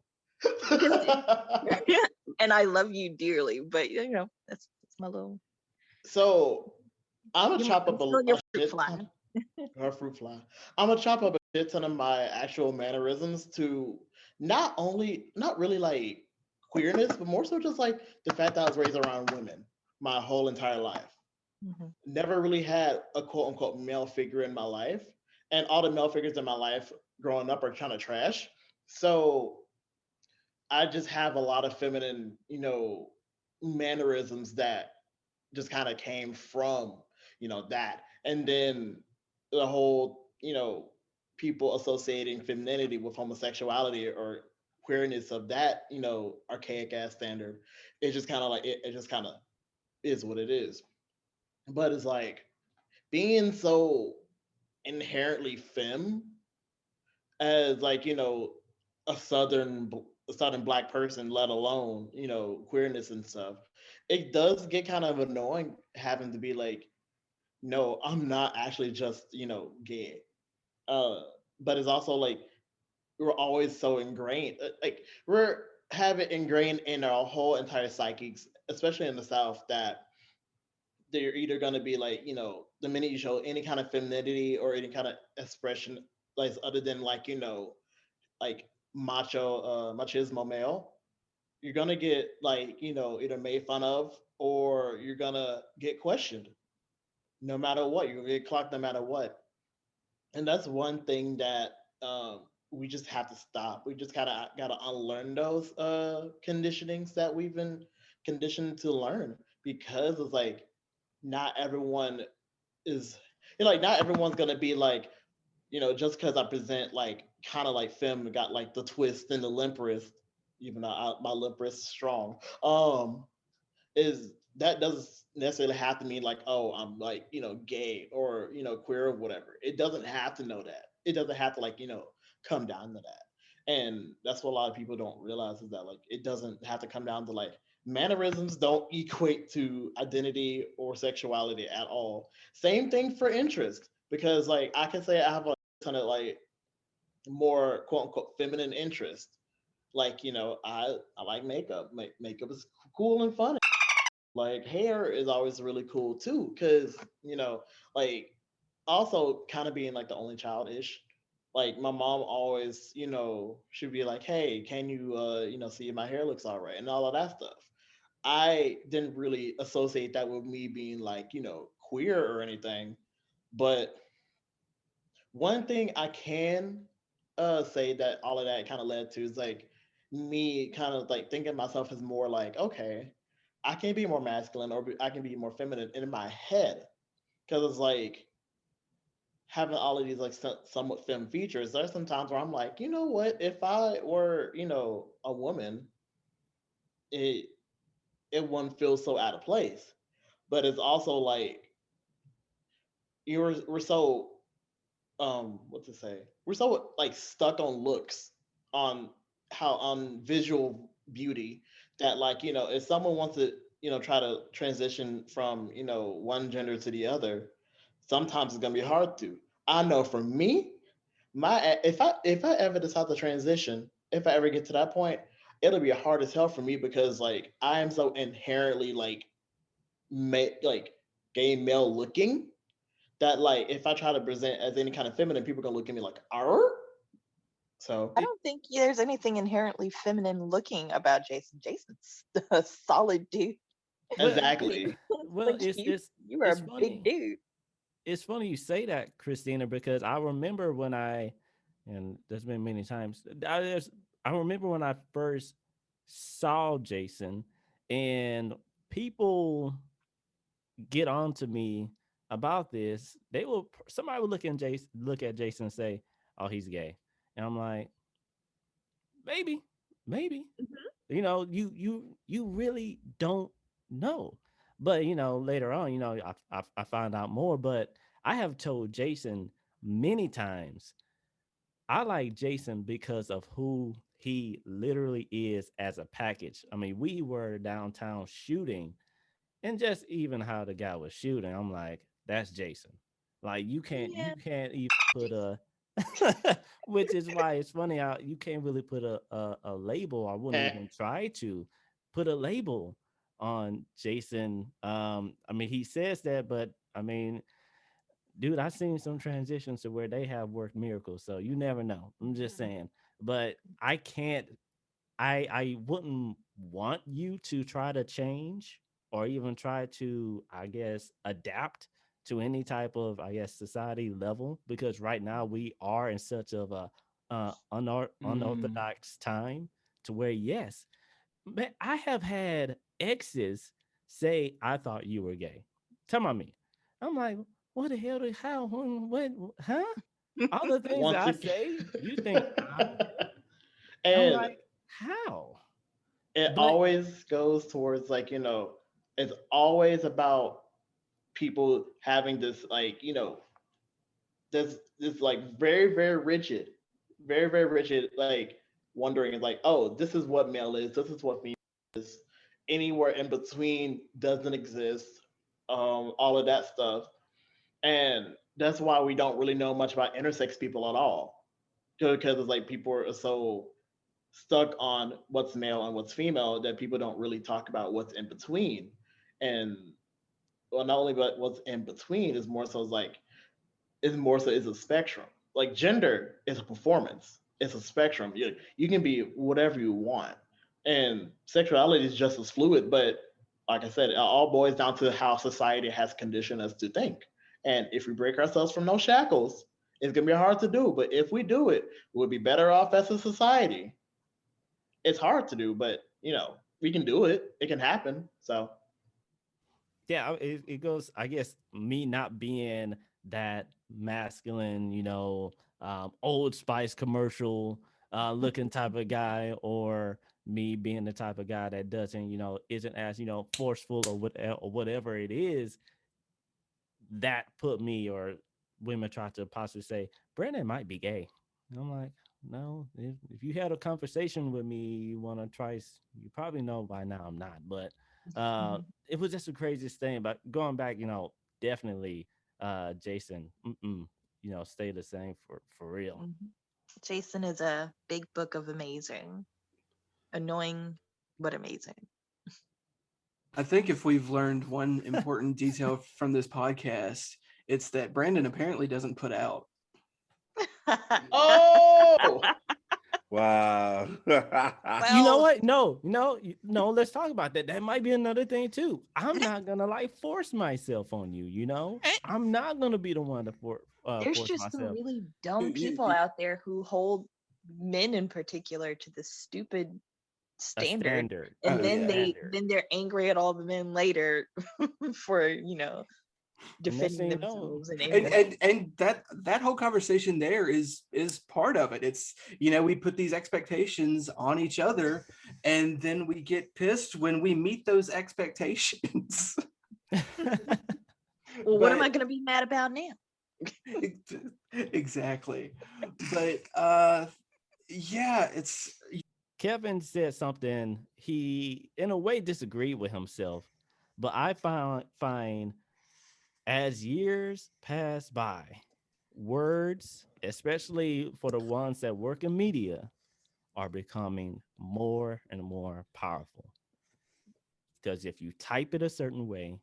And I love you dearly, but you know, that's my little. So I'm gonna chop up a fruit fly. Her fruit fly. I'm gonna chop up a shit ton of my actual mannerisms to not really like queerness, but more so just like the fact that I was raised around women my whole entire life. Mm-hmm. Never really had a quote unquote male figure in my life, and all the male figures in my life growing up are kind of trash. So I just have a lot of feminine, mannerisms that just kind of came from, that. And then the whole, people associating femininity with homosexuality or queerness of that, archaic ass standard. It's just kind of like, it just kind of is what it is. But it's like being so inherently femme as like, a southern Black person, let alone, queerness and stuff, it does get kind of annoying having to be like, no, I'm not actually just, gay. But it's also like, we're always so ingrained, like have it ingrained in our whole entire psyches, especially in the South, that they're either going to be like, the minute you show any kind of femininity or any kind of expression, like other than like, like machismo male, you're going to get like, either made fun of or you're going to get questioned no matter what. You're going to get clocked no matter what. And that's one thing that we just have to stop. We just gotta unlearn those conditionings that we've been conditioned to learn, because it's like not everyone is, like not everyone's gonna be like, just because I present like kind of like femme, got like the twist and the limp wrist, even though my limp wrist is strong. Is that doesn't necessarily have to mean like, oh, I'm like, gay or, queer or whatever. It doesn't have to know that. It doesn't have to like, come down to that. And that's what a lot of people don't realize, is that like it doesn't have to come down to like mannerisms don't equate to identity or sexuality at all. Same thing for interest, because like I can say I have a ton of like more quote unquote feminine interest. Like, I like makeup. Makeup is cool and fun. Like hair is always really cool too, because like also kind of being like the only child ish. Like my mom always, she'd be like, "Hey, can you, see if my hair looks all right?" and all of that stuff. I didn't really associate that with me being like, queer or anything. But one thing I can say that all of that kind of led to is like me kind of like thinking of myself as more like, okay, I can be more masculine or I can be more feminine in my head, because it's like having all of these like somewhat femme features. There's some times where I'm like, you know what? If I were, a woman, it wouldn't feel so out of place. But it's also like we're so what to say? We're so like stuck on looks, on how on visual beauty, that like, if someone wants to, try to transition from, one gender to the other, sometimes it's gonna be hard to. I know for me, my if I ever decide to transition, if I ever get to that point, it'll be hard as hell for me, because like I am so inherently like like gay male looking, that like if I try to present as any kind of feminine, people are gonna look at me like, "Arr." So I don't think there's anything inherently feminine looking about Jason. Jason's a solid dude. exactly. Well, Like you are it's a big funny. dude. It's funny you say that, Christina, because I remember when and there's been many times. I remember when I first saw Jason, and people get on to me about this. Somebody would look at Jason and say, "Oh, he's gay," and I'm like, maybe, maybe. You really don't know. But later on, I found out more. But I have told Jason many times, I like Jason because of who he literally is as a package. I mean, we were downtown shooting, and just even how the guy was shooting, I'm like, that's Jason. Like Yeah. you can't even put a which is why it's funny how you can't really put a label. I wouldn't even try to put a label on Jason. I mean, he says that, but I mean, dude, I've seen some transitions to where they have worked miracles. So you never know. I'm just saying. But I can't I wouldn't want you to try to change or even try to, I guess, adapt to any type of, I guess, society level, because right now we are in such of a unorthodox time to where, yes, man, I have had exes say, I thought you were gay. Tell me. I'm like, what the hell? How? When? What? Huh? All the things that Once I again, say, you think I'm gay? I'm and like, how? it But always goes towards like, it's always about people having this like, this like very rigid, very rigid, like wondering like, oh, this is what male is, this is what female is. Anywhere in between doesn't exist. All of that stuff. And that's why we don't really know much about intersex people at all, because it's like people are so stuck on what's male and what's female that people don't really talk about what's in between. And well, not only but what's in between is more so like is more so is a spectrum. Like gender is a performance. It's a spectrum. You can be whatever you want, and sexuality is just as fluid. But like I said, it all boils down to how society has conditioned us to think. And if we break ourselves from those shackles, it's gonna be hard to do. But if we do it, we'll be better off as a society. It's hard to do, but we can do it. It can happen. So Yeah, it goes, I guess, me not being that masculine, Old Spice commercial looking type of guy, or me being the type of guy that doesn't, isn't as, forceful or whatever it is that put me, or women try to possibly say, Brandon might be gay. And I'm like, no, if you had a conversation with me, you want to try, you probably know by now I'm not. But it was just the craziest thing. But going back, definitely, Jason, stay the same for real. Jason is a big book of amazing, annoying but amazing. I think if we've learned one important detail from this podcast, it's that Brandon apparently doesn't put out. Oh, wow. Well, You know what? No, let's talk about that. That might be another thing too. I'm not gonna force myself on you. I'm not gonna be the one to There's force just some myself. really dumb people out there who hold men in particular to this stupid A standard, standard. and Oh, then yeah. they're angry at all the men later for defending thing you know- themselves and aiming. And that whole conversation there is part of it. It's we put these expectations on each other, and then we get pissed when we meet those expectations. Well, what am But- I going to be mad about now? Exactly. But yeah, it's Kevin said something he, in a way, disagreed with himself, but I find as years pass by, words, especially for the ones that work in media, are becoming more and more powerful. Because if you type it a certain way,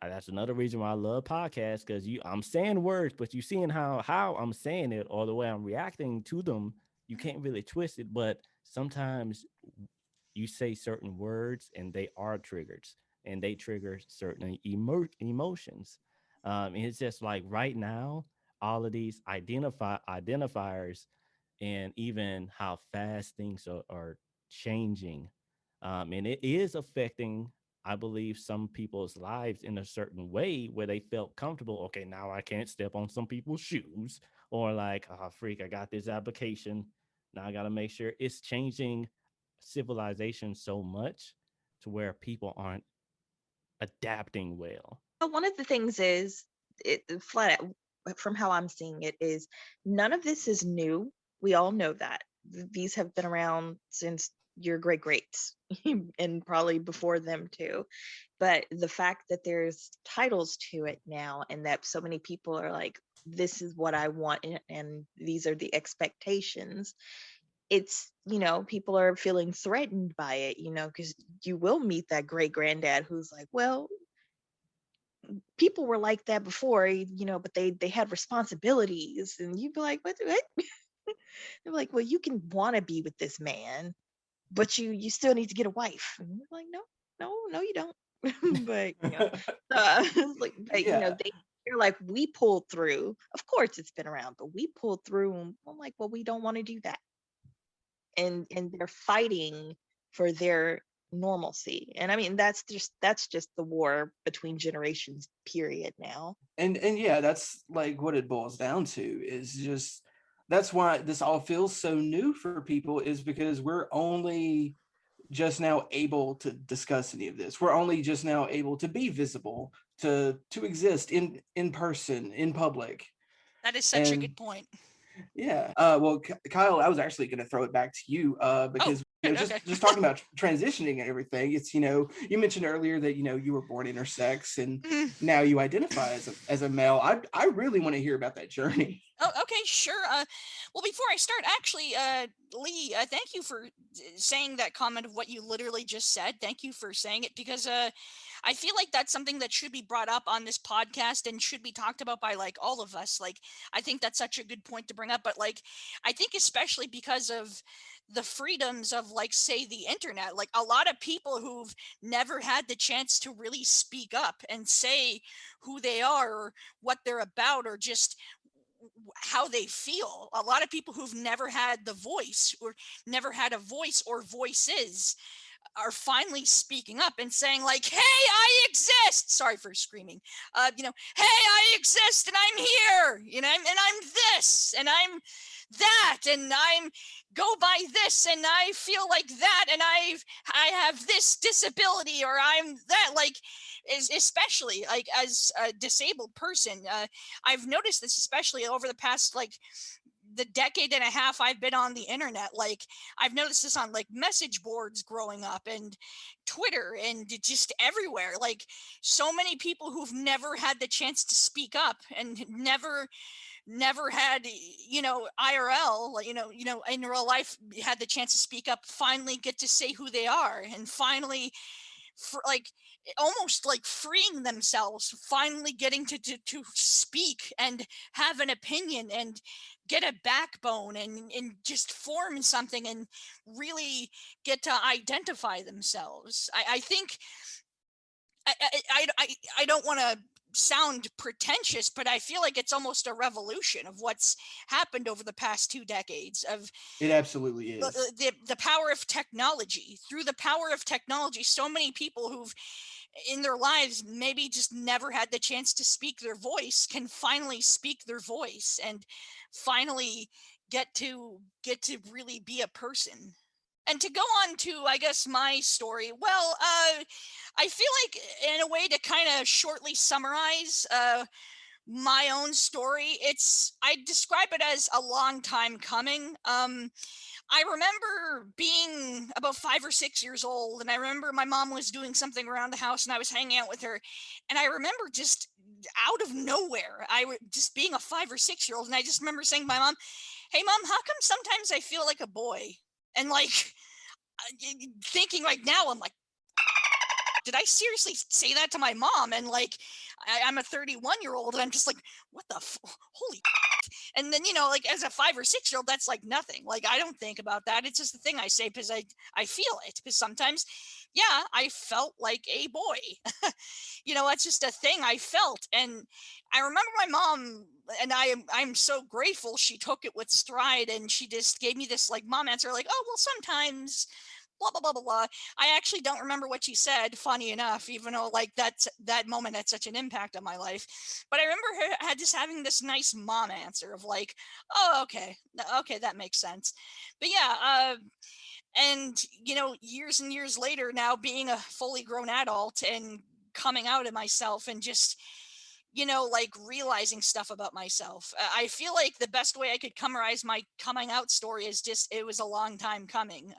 that's another reason why I love podcasts, because I'm saying words, but you seeing how I'm saying it or the way I'm reacting to them, you can't really twist it. But sometimes you say certain words and they are triggers, and they trigger certain emotions. And it's just like right now, all of these identifiers, and even how fast things are changing, and it is affecting, I believe, some people's lives in a certain way where they felt comfortable. Okay, now I can't step on some people's shoes, or like, oh, freak, I got this application. Now I got to make sure. It's changing civilization so much to where people aren't adapting well. One of the things is, flat out, from how I'm seeing it, is none of this is new. We all know that. These have been around since your great greats and probably before them too. But the fact that there's titles to it now, and that so many people are like, this is what I want, and these are the expectations. It's, people are feeling threatened by it, because you will meet that great granddad who's like, well, people were like that before, but they had responsibilities, and you'd be like, what? They're like, well, you can want to be with this man, but you still need to get a wife. And you're like, no, you don't. But like, but, Yeah. they're like, we pulled through. Of course, it's been around, but we pulled through. And I'm like, well, we don't want to do that. And they're fighting for their normalcy. And I mean, that's just the war between generations, period, now. and yeah, that's like what it boils down to, is just that's why this all feels so new for people, is because we're only just now able to discuss any of this. We're only just now able to be visible, to exist in person, in public. that is such a And good point. yeah. Well, Kyle, I was actually going to throw it back to you because okay. just talking about transitioning and everything. It's you mentioned earlier that you were born intersex, and now you identify as a male. I really want to hear about that journey. Oh, okay, sure. Well, before I start, actually, Lee, thank you for saying that comment of what you literally just said. Thank you for saying it, because I feel like that's something that should be brought up on this podcast and should be talked about by like all of us. Like, I think that's such a good point to bring up, but like, I think especially because of the freedoms of like, say, the internet, like a lot of people who've never had the chance to really speak up and say who they are or what they're about or just how they feel. A lot of people who've never had the voice or never had a voice or voices are finally speaking up and saying like, hey, I exist. Sorry for screaming. Hey, I exist and I'm here, and I'm this and I'm that and I'm go by this and I feel like that and I have this disability or I'm that, like, especially like as a disabled person. I've noticed this especially over the past like the decade and a half I've been on the internet. Like, I've noticed this on like message boards growing up and Twitter and just everywhere. Like, so many people who've never had the chance to speak up and never had, IRL, in real life had the chance to speak up, finally get to say who they are and finally for like almost like freeing themselves, finally getting to speak and have an opinion and get a backbone and just form something and really get to identify themselves. I think I don't want to sound pretentious, but I feel like it's almost a revolution of what's happened over the past 2 decades of It absolutely is. the power of technology. Through the power of technology, so many people who've in their lives maybe just never had the chance to speak their voice can finally speak their voice and finally get to really be a person. And to go on to, I guess, my story, well, I feel like in a way to kind of shortly summarize my own story, I describe it as a long time coming. I remember being about 5 or 6 years old, and I remember my mom was doing something around the house, and I was hanging out with her, and I remember just out of nowhere, just being a 5 or 6 year old, and I just remember saying to my mom, "Hey, mom, how come sometimes I feel like a boy?" And like thinking right now, I'm like, did I seriously say that to my mom? And like, I'm a 31-year-old, and I'm just like, what the holy. And then, like as a 5 or 6 year old, that's like nothing. Like, I don't think about that. It's just the thing I say because I feel it. Because sometimes, yeah, I felt like a boy. It's just a thing I felt. And I remember my mom, and I'm so grateful she took it with stride, and she just gave me this like mom answer, like, oh, well, sometimes blah blah blah blah blah. I actually don't remember what she said, funny enough, even though like that moment had such an impact on my life. But I remember her had just having this nice mom answer of like, oh, okay, that makes sense. But yeah, and years and years later, now being a fully grown adult and coming out of myself and just like realizing stuff about myself. I feel like the best way I could summarize my coming out story is just it was a long time coming.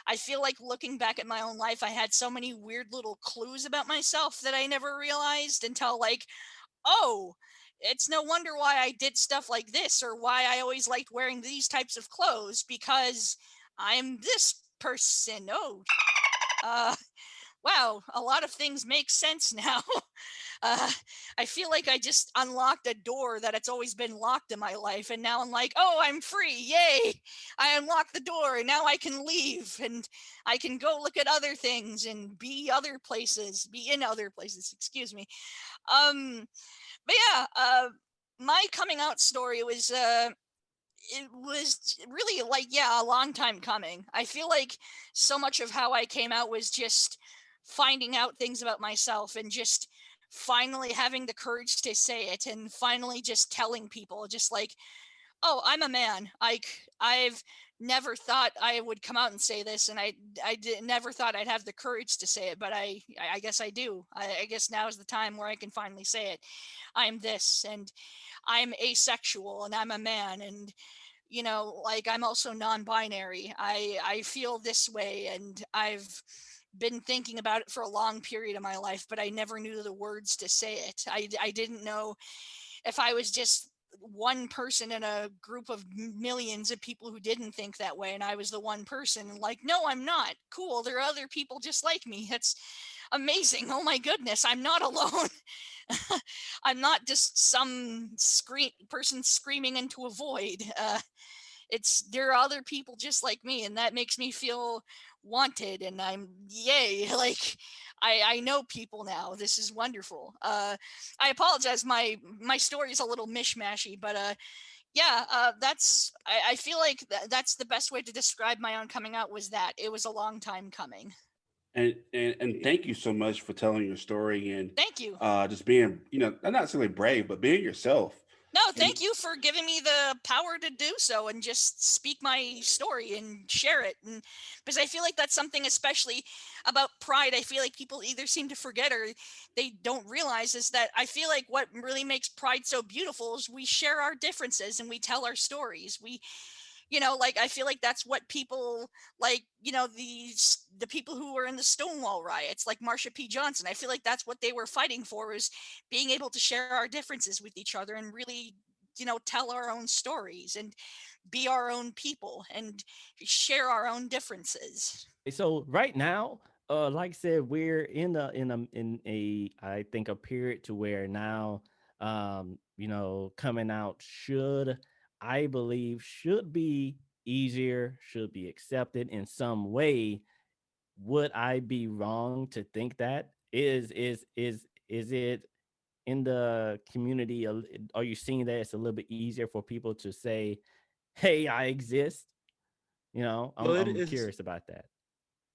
I feel like looking back at my own life, I had so many weird little clues about myself that I never realized until like, oh, it's no wonder why I did stuff like this or why I always liked wearing these types of clothes because I'm this person. Oh, wow, a lot of things make sense now. I feel like I just unlocked a door that it's always been locked in my life. And now I'm like, oh, I'm free. Yay. I unlocked the door and now I can leave and I can go look at other things and be in other places, excuse me. But yeah, my coming out story was, it was really like, yeah, a long time coming. I feel like so much of how I came out was just finding out things about myself and just finally having the courage to say it and finally just telling people just like, oh, I'm a man. I've never thought I would come out and say this, and never thought I'd have the courage to say it, but I guess I do. I guess now is the time where I can finally say it. I'm this, and I'm asexual, and I'm a man, and like I'm also non-binary. I feel this way, and I've been thinking about it for a long period of my life, but I never knew the words to say it. I didn't know if I was just one person in a group of millions of people who didn't think that way, and I was the one person. And like, no, I'm not. Cool, there are other people just like me. That's amazing. Oh my goodness, I'm not alone. I'm not just some person screaming into a void. There are other people just like me, and that makes me feel wanted, and I'm yay. Like, I know people now. This is wonderful. I apologize, my story is a little mishmashy, but yeah, I feel like that's the best way to describe my own coming out, was that it was a long time coming. And thank you so much for telling your story and Thank you. just being, not necessarily brave, but being yourself. No, thank you for giving me the power to do so and just speak my story and share it. And because I feel like that's something, especially about Pride, I feel like people either seem to forget or they don't realize, is that I feel like what really makes Pride so beautiful is we share our differences and we tell our stories. Like, I feel like that's what people like, the people who were in the Stonewall riots, like Marsha P. Johnson. I feel like that's what they were fighting for, was being able to share our differences with each other and really, tell our own stories and be our own people and share our own differences. So right now, like I said, we're in a I think a period to where now, coming out should, I believe, should be easier, should be accepted in some way. Would I be wrong to think that? Is it in the community? Are you seeing that it's a little bit easier for people to say, "Hey, I exist"? Good I'm is curious about that.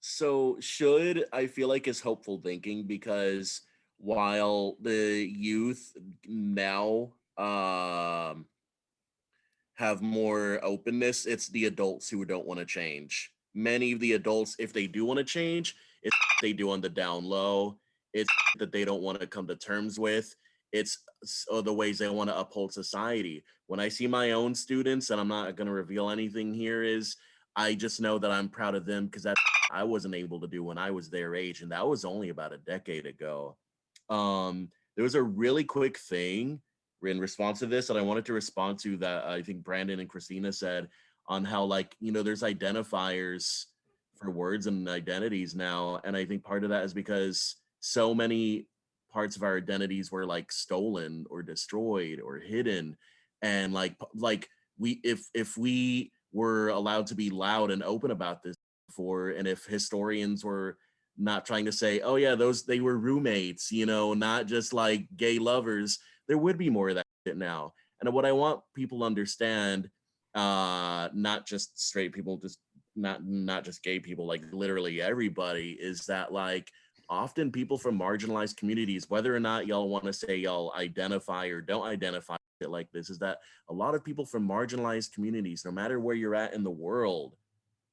so should I feel like is hopeful thinking, because while the youth now have more openness, it's the adults who don't want to change. Many of the adults, if they do want to change, it's they do on the down low. It's that they don't want to come to terms with. It's the ways they want to uphold society. When I see my own students, and I'm not going to reveal anything here, is I just know that I'm proud of them, because that I wasn't able to do when I was their age, and that was only about a decade ago. There was a really quick thing in response to this that I wanted to respond to, that I think Brandon and Christina said, on how, like, there's identifiers for words and identities now. And I think part of that is because so many parts of our identities were like stolen or destroyed or hidden. And like if we were allowed to be loud and open about this before, and if historians were not trying to say, oh yeah, they were roommates, not just like gay lovers, there would be more of that shit now. And what I want people to understand, not just straight people, just not just gay people, like literally everybody, is that like often people from marginalized communities, whether or not y'all want to say y'all identify or don't identify it like this, is that a lot of people from marginalized communities, no matter where you're at in the world,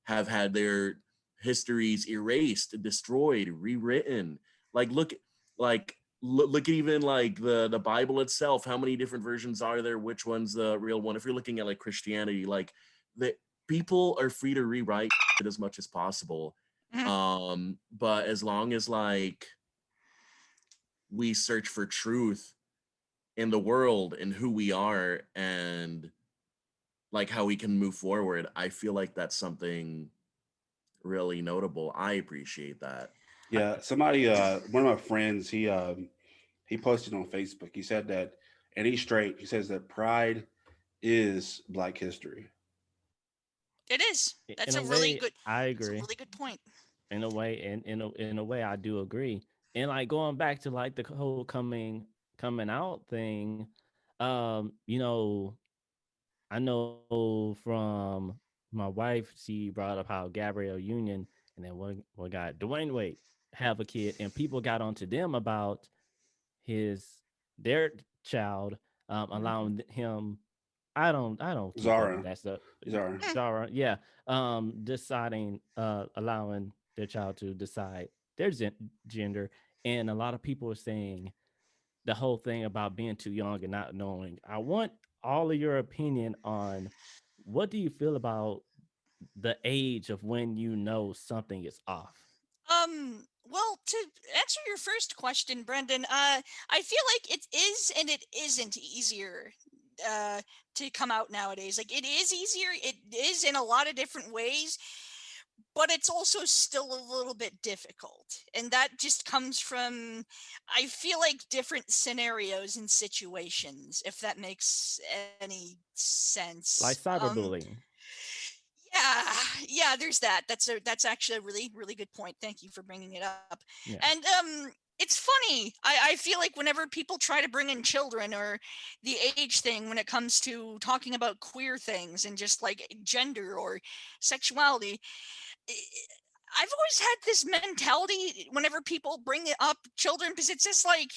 have had their histories erased, destroyed, rewritten. Like look at even like the Bible itself. How many different versions are there? Which one's the real one? If you're looking at like Christianity, like the people are free to rewrite it as much as possible. But as long as like we search for truth in the world and who we are and like how we can move forward, I feel like that's something really notable. I appreciate that. Yeah, somebody, one of my friends, he posted on Facebook. He said that, and he's straight. He says that Pride is Black history. It is. That's In a a really way, good. I That's a agree. really good point. In a way, and in a way, I do agree. And like going back to like the whole coming out thing, I know from my wife, she brought up how Gabrielle Union and then what got Dwayne Wade have a kid, and people got onto them about their child, allowing him. I don't keep up with Zara, that stuff. Zara. Zara, yeah, deciding, allowing their child to decide their gender, and a lot of people are saying the whole thing about being too young and not knowing. I want all of your opinion on what do you feel about the age of when you know something is off. Well, to answer your first question, Brendan, I feel like it is and it isn't easier to come out nowadays. Like, it is easier. It is in a lot of different ways, but it's also still a little bit difficult. And that just comes from, I feel like, different scenarios and situations, if that makes any sense. Like cyberbullying. Yeah, there's that. That's actually a really, really good point. Thank you for bringing it up. Yeah. And it's funny. I feel like whenever people try to bring in children or the age thing when it comes to talking about queer things and just like gender or sexuality, I've always had this mentality whenever people bring up children, because it's just like,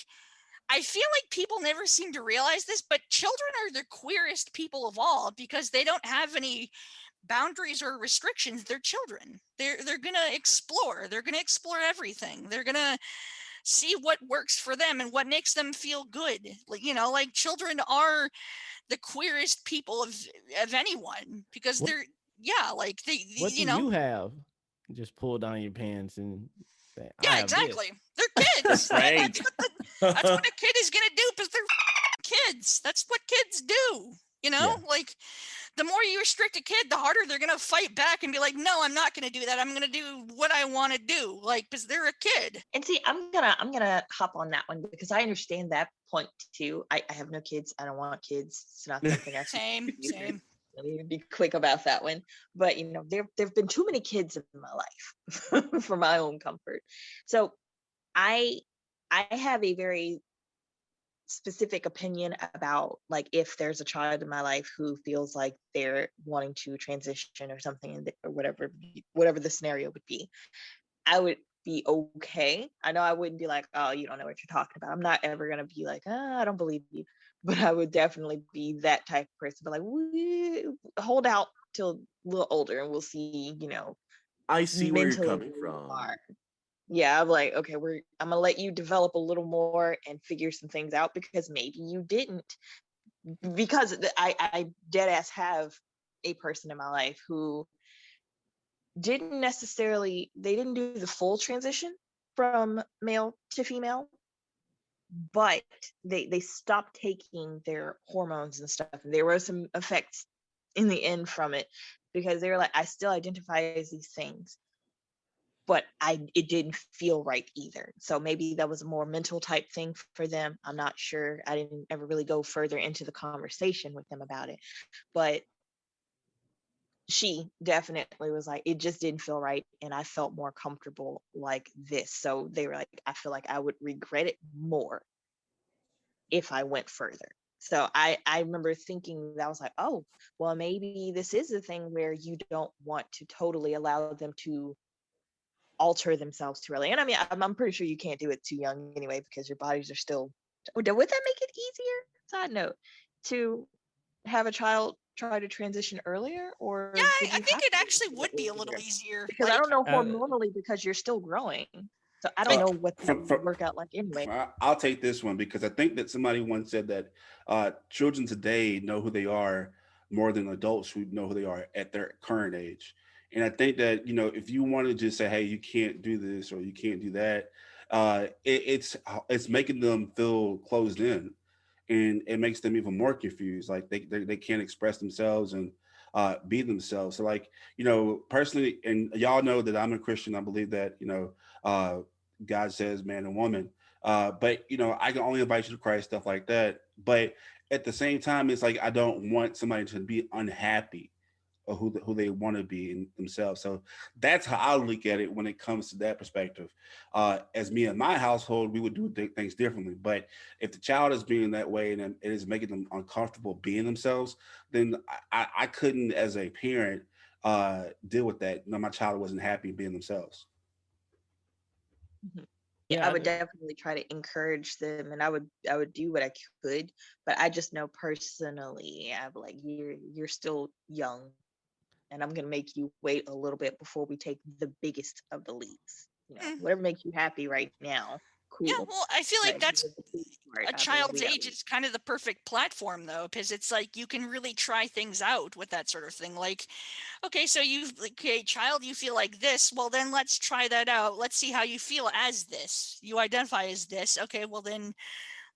I feel like people never seem to realize this, but children are the queerest people of all because they don't have any boundaries or restrictions. They're children. They're gonna explore. They're gonna explore everything. They're gonna see what works for them and what makes them feel good. Like, like, children are the queerest people of anyone, because they're like what do you have? Just pull down your pants and say, I have exactly. This. They're kids. Frank. That's what a kid is gonna do, because they're kids. That's what kids do. Like, the more you restrict a kid, the harder they're gonna fight back and be like, no, I'm not gonna do that. I'm gonna do what I want to do, like, because they're a kid. And see, I'm gonna hop on that one because I understand that point too. I have no kids. I don't want kids. It's not something I same. Let me be quick about that one. But there've been too many kids in my life for my own comfort. So I have a very specific opinion about, like, if there's a child in my life who feels like they're wanting to transition or something, or whatever the scenario would be, I would be okay. I know I wouldn't be like, oh, you don't know what you're talking about. I'm not ever gonna be like, I don't believe you. But I would definitely be that type of person, but like, hold out till a little older and we'll see, I see where you're mentally coming where you from. are. Yeah, I'm like, okay, I'm gonna let you develop a little more and figure some things out, because maybe you didn't. Because I dead ass have a person in my life who didn't do the full transition from male to female, but they stopped taking their hormones and stuff, and there were some effects in the end from it, because they were like, I still identify as these things, but it didn't feel right either. So maybe that was a more mental type thing for them. I'm not sure. I didn't ever really go further into the conversation with them about it, but she definitely was like, it just didn't feel right, and I felt more comfortable like this. So they were like, I feel like I would regret it more if I went further. So I remember thinking that, I was like, oh, well, maybe this is a thing where you don't want to totally allow them to alter themselves too early. And I mean, I'm pretty sure you can't do it too young anyway, because your bodies are still. Would that make it easier? Side note, to have a child try to transition earlier, or Yeah, would I you think have it to actually would be a little easier. because I don't know hormonally, because you're still growing. So I don't know what that would work out like anyway. I'll take this one, because I think that somebody once said that children today know who they are more than adults who know who they are at their current age. And I think that, if you want to just say, hey, you can't do this or you can't do that, it's making them feel closed in, and it makes them even more confused. Like they can't express themselves and be themselves. So, like, personally, and y'all know that I'm a Christian. I believe that, God says man and woman. But I can only invite you to Christ, stuff like that. But at the same time, it's like I don't want somebody to be unhappy or who they want to be in themselves. So that's how I look at it when it comes to that perspective. As me and my household, we would do things differently. But if the child is being that way and it is making them uncomfortable being themselves, then I couldn't, as a parent, deal with that. My child wasn't happy being themselves. Mm-hmm. Yeah, I would definitely try to encourage them, and I would do what I could, but I just know personally, I'm like, you're still young, and I'm gonna make you wait a little bit before we take the biggest of the leaps. Whatever makes you happy right now, cool. Yeah, well, I feel like that's a child's age is kind of the perfect platform, though, because it's like you can really try things out with that sort of thing. Like, okay, so child, you feel like this. Well, then let's try that out. Let's see how you feel as this. You identify as this. Okay, well then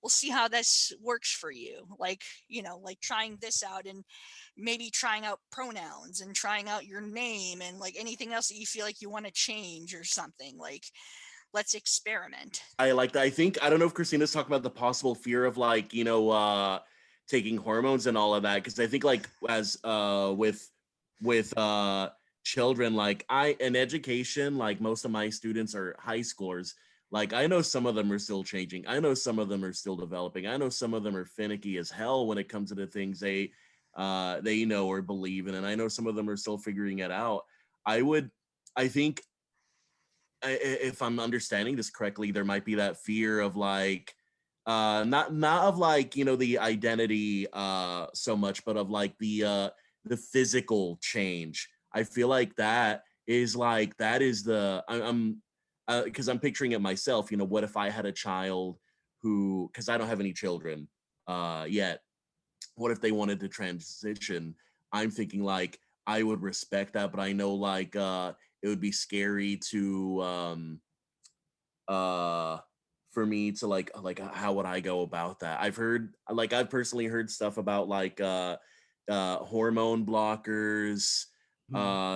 we'll see how this works for you. Like, like trying this out and maybe trying out pronouns and trying out your name and like anything else that you feel like you want to change or something. Like, let's experiment. I like that. I think, I don't know if Christina's talking about the possible fear of like, taking hormones and all of that. Cause I think like as with children, like in education, like most of my students are high schoolers. Like I know some of them are still changing. I know some of them are still developing. I know some of them are finicky as hell when it comes to the things they know or believe in. And I know some of them are still figuring it out. I think if I'm understanding this correctly, there might be that fear of like not of like, the identity so much, but of like the physical change. I feel like that is the I'm because I'm picturing it myself. What if I had a child who, because I don't have any children yet, what if they wanted to transition? I'm thinking like I would respect that, but I know like it would be scary to for me to like how would I go about that? I've personally heard stuff about like hormone blockers,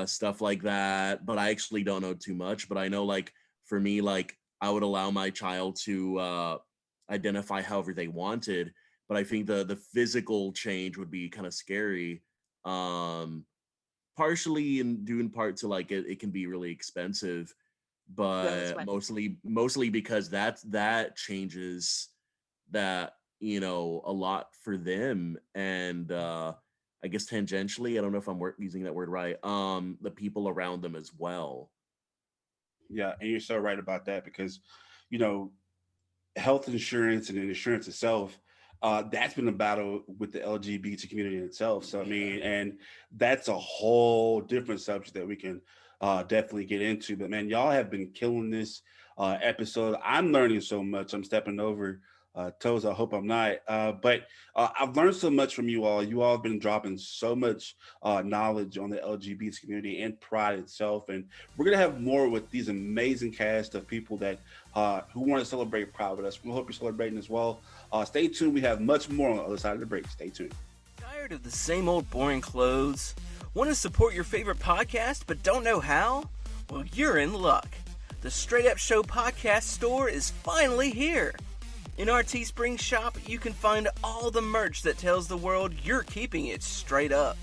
stuff like that, but I actually don't know too much. But I know like for me, like I would allow my child to identify however they wanted, but I think the physical change would be kind of scary. Partially and due in part to like it can be really expensive, but mostly because that changes that, a lot for them. And I guess tangentially, I don't know if I'm using that word right, the people around them as well. Yeah, and you're so right about that because, you know, health insurance and insurance itself, that's been a battle with the LGBT community in itself. So I mean, and that's a whole different subject that we can definitely get into. But man, y'all have been killing this episode. I'm learning so much. I'm stepping over toes. I hope I'm not. But I've learned so much from you all. You all have been dropping so much knowledge on the LGBT community and Pride itself. And we're gonna have more with these amazing cast of people that who want to celebrate Pride with us. We hope you're celebrating as well. Stay tuned. We have much more on the other side of the break. Stay tuned. Tired of the same old boring clothes? Want to support your favorite podcast but don't know how? Well, you're in luck. The Straight Up Show podcast store is finally here. In our Teespring shop, you can find all the merch that tells the world you're keeping it straight up.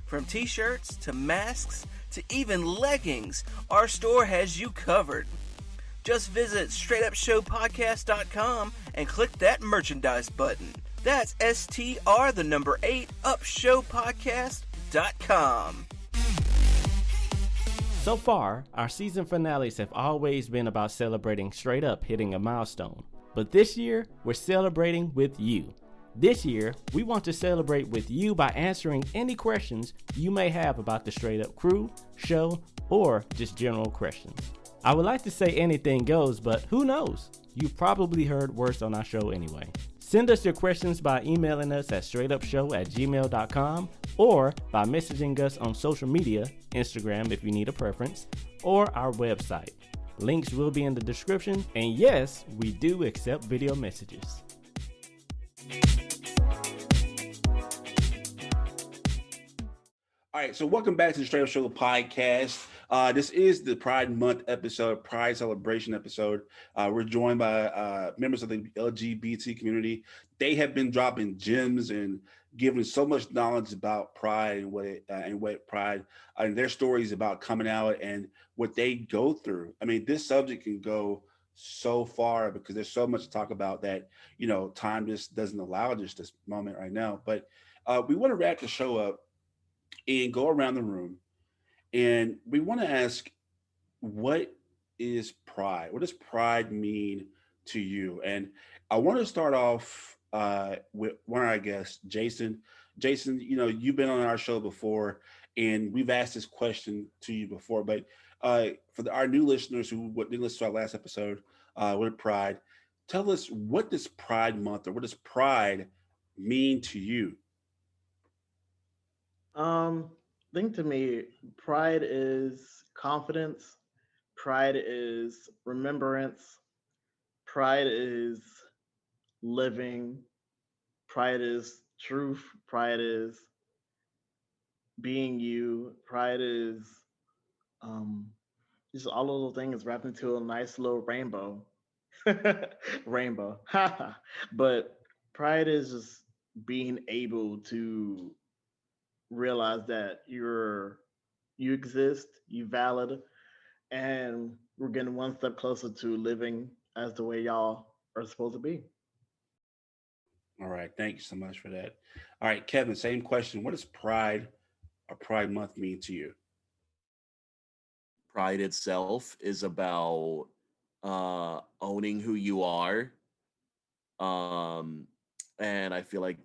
From t-shirts to masks to even leggings, our store has you covered. Just visit straightupshowpodcast.com and click that merchandise button. That's STR the number 8 upshowpodcast.com. So far, our season finales have always been about celebrating straight up hitting a milestone. But this year, we're celebrating with you. This year, we want to celebrate with you by answering any questions you may have about the Straight Up crew, show, or just general questions. I would like to say anything goes, but who knows? You've probably heard worse on our show anyway. Send us your questions by emailing us at straightupshow@gmail.com or by messaging us on social media, Instagram if you need a preference, or our website. Links will be in the description, and yes, we do accept video messages. All right, so welcome back to the Straight Up Show podcast. This is the Pride Month episode, Pride Celebration episode. We're joined by members of the LGBT community. They have been dropping gems and giving so much knowledge about Pride and what Pride and their stories about coming out and what they go through. I mean, this subject can go so far because there's so much to talk about that, time just doesn't allow just this moment right now. But we want to wrap the show up and go around the room, and we want to ask, what is Pride? What does Pride mean to you? And I want to start off with one of our guests, Jason. Jason, you've been on our show before, and we've asked this question to you before, but for our new listeners who didn't listen to our last episode with Pride, tell us, what does Pride Month or what does Pride mean to you? I think to me, pride is confidence. Pride is remembrance. Pride is living. Pride is truth. Pride is being you. Pride is um, just all of those things wrapped into a nice little rainbow. Rainbow. But pride is just being able to realize that you exist, you valid, and we're getting one step closer to living as the way y'all are supposed to be. All right. Thank you so much for that. All right, Kevin, same question. What does Pride or Pride Month mean to you? Pride itself is about owning who you are. Um, and I feel like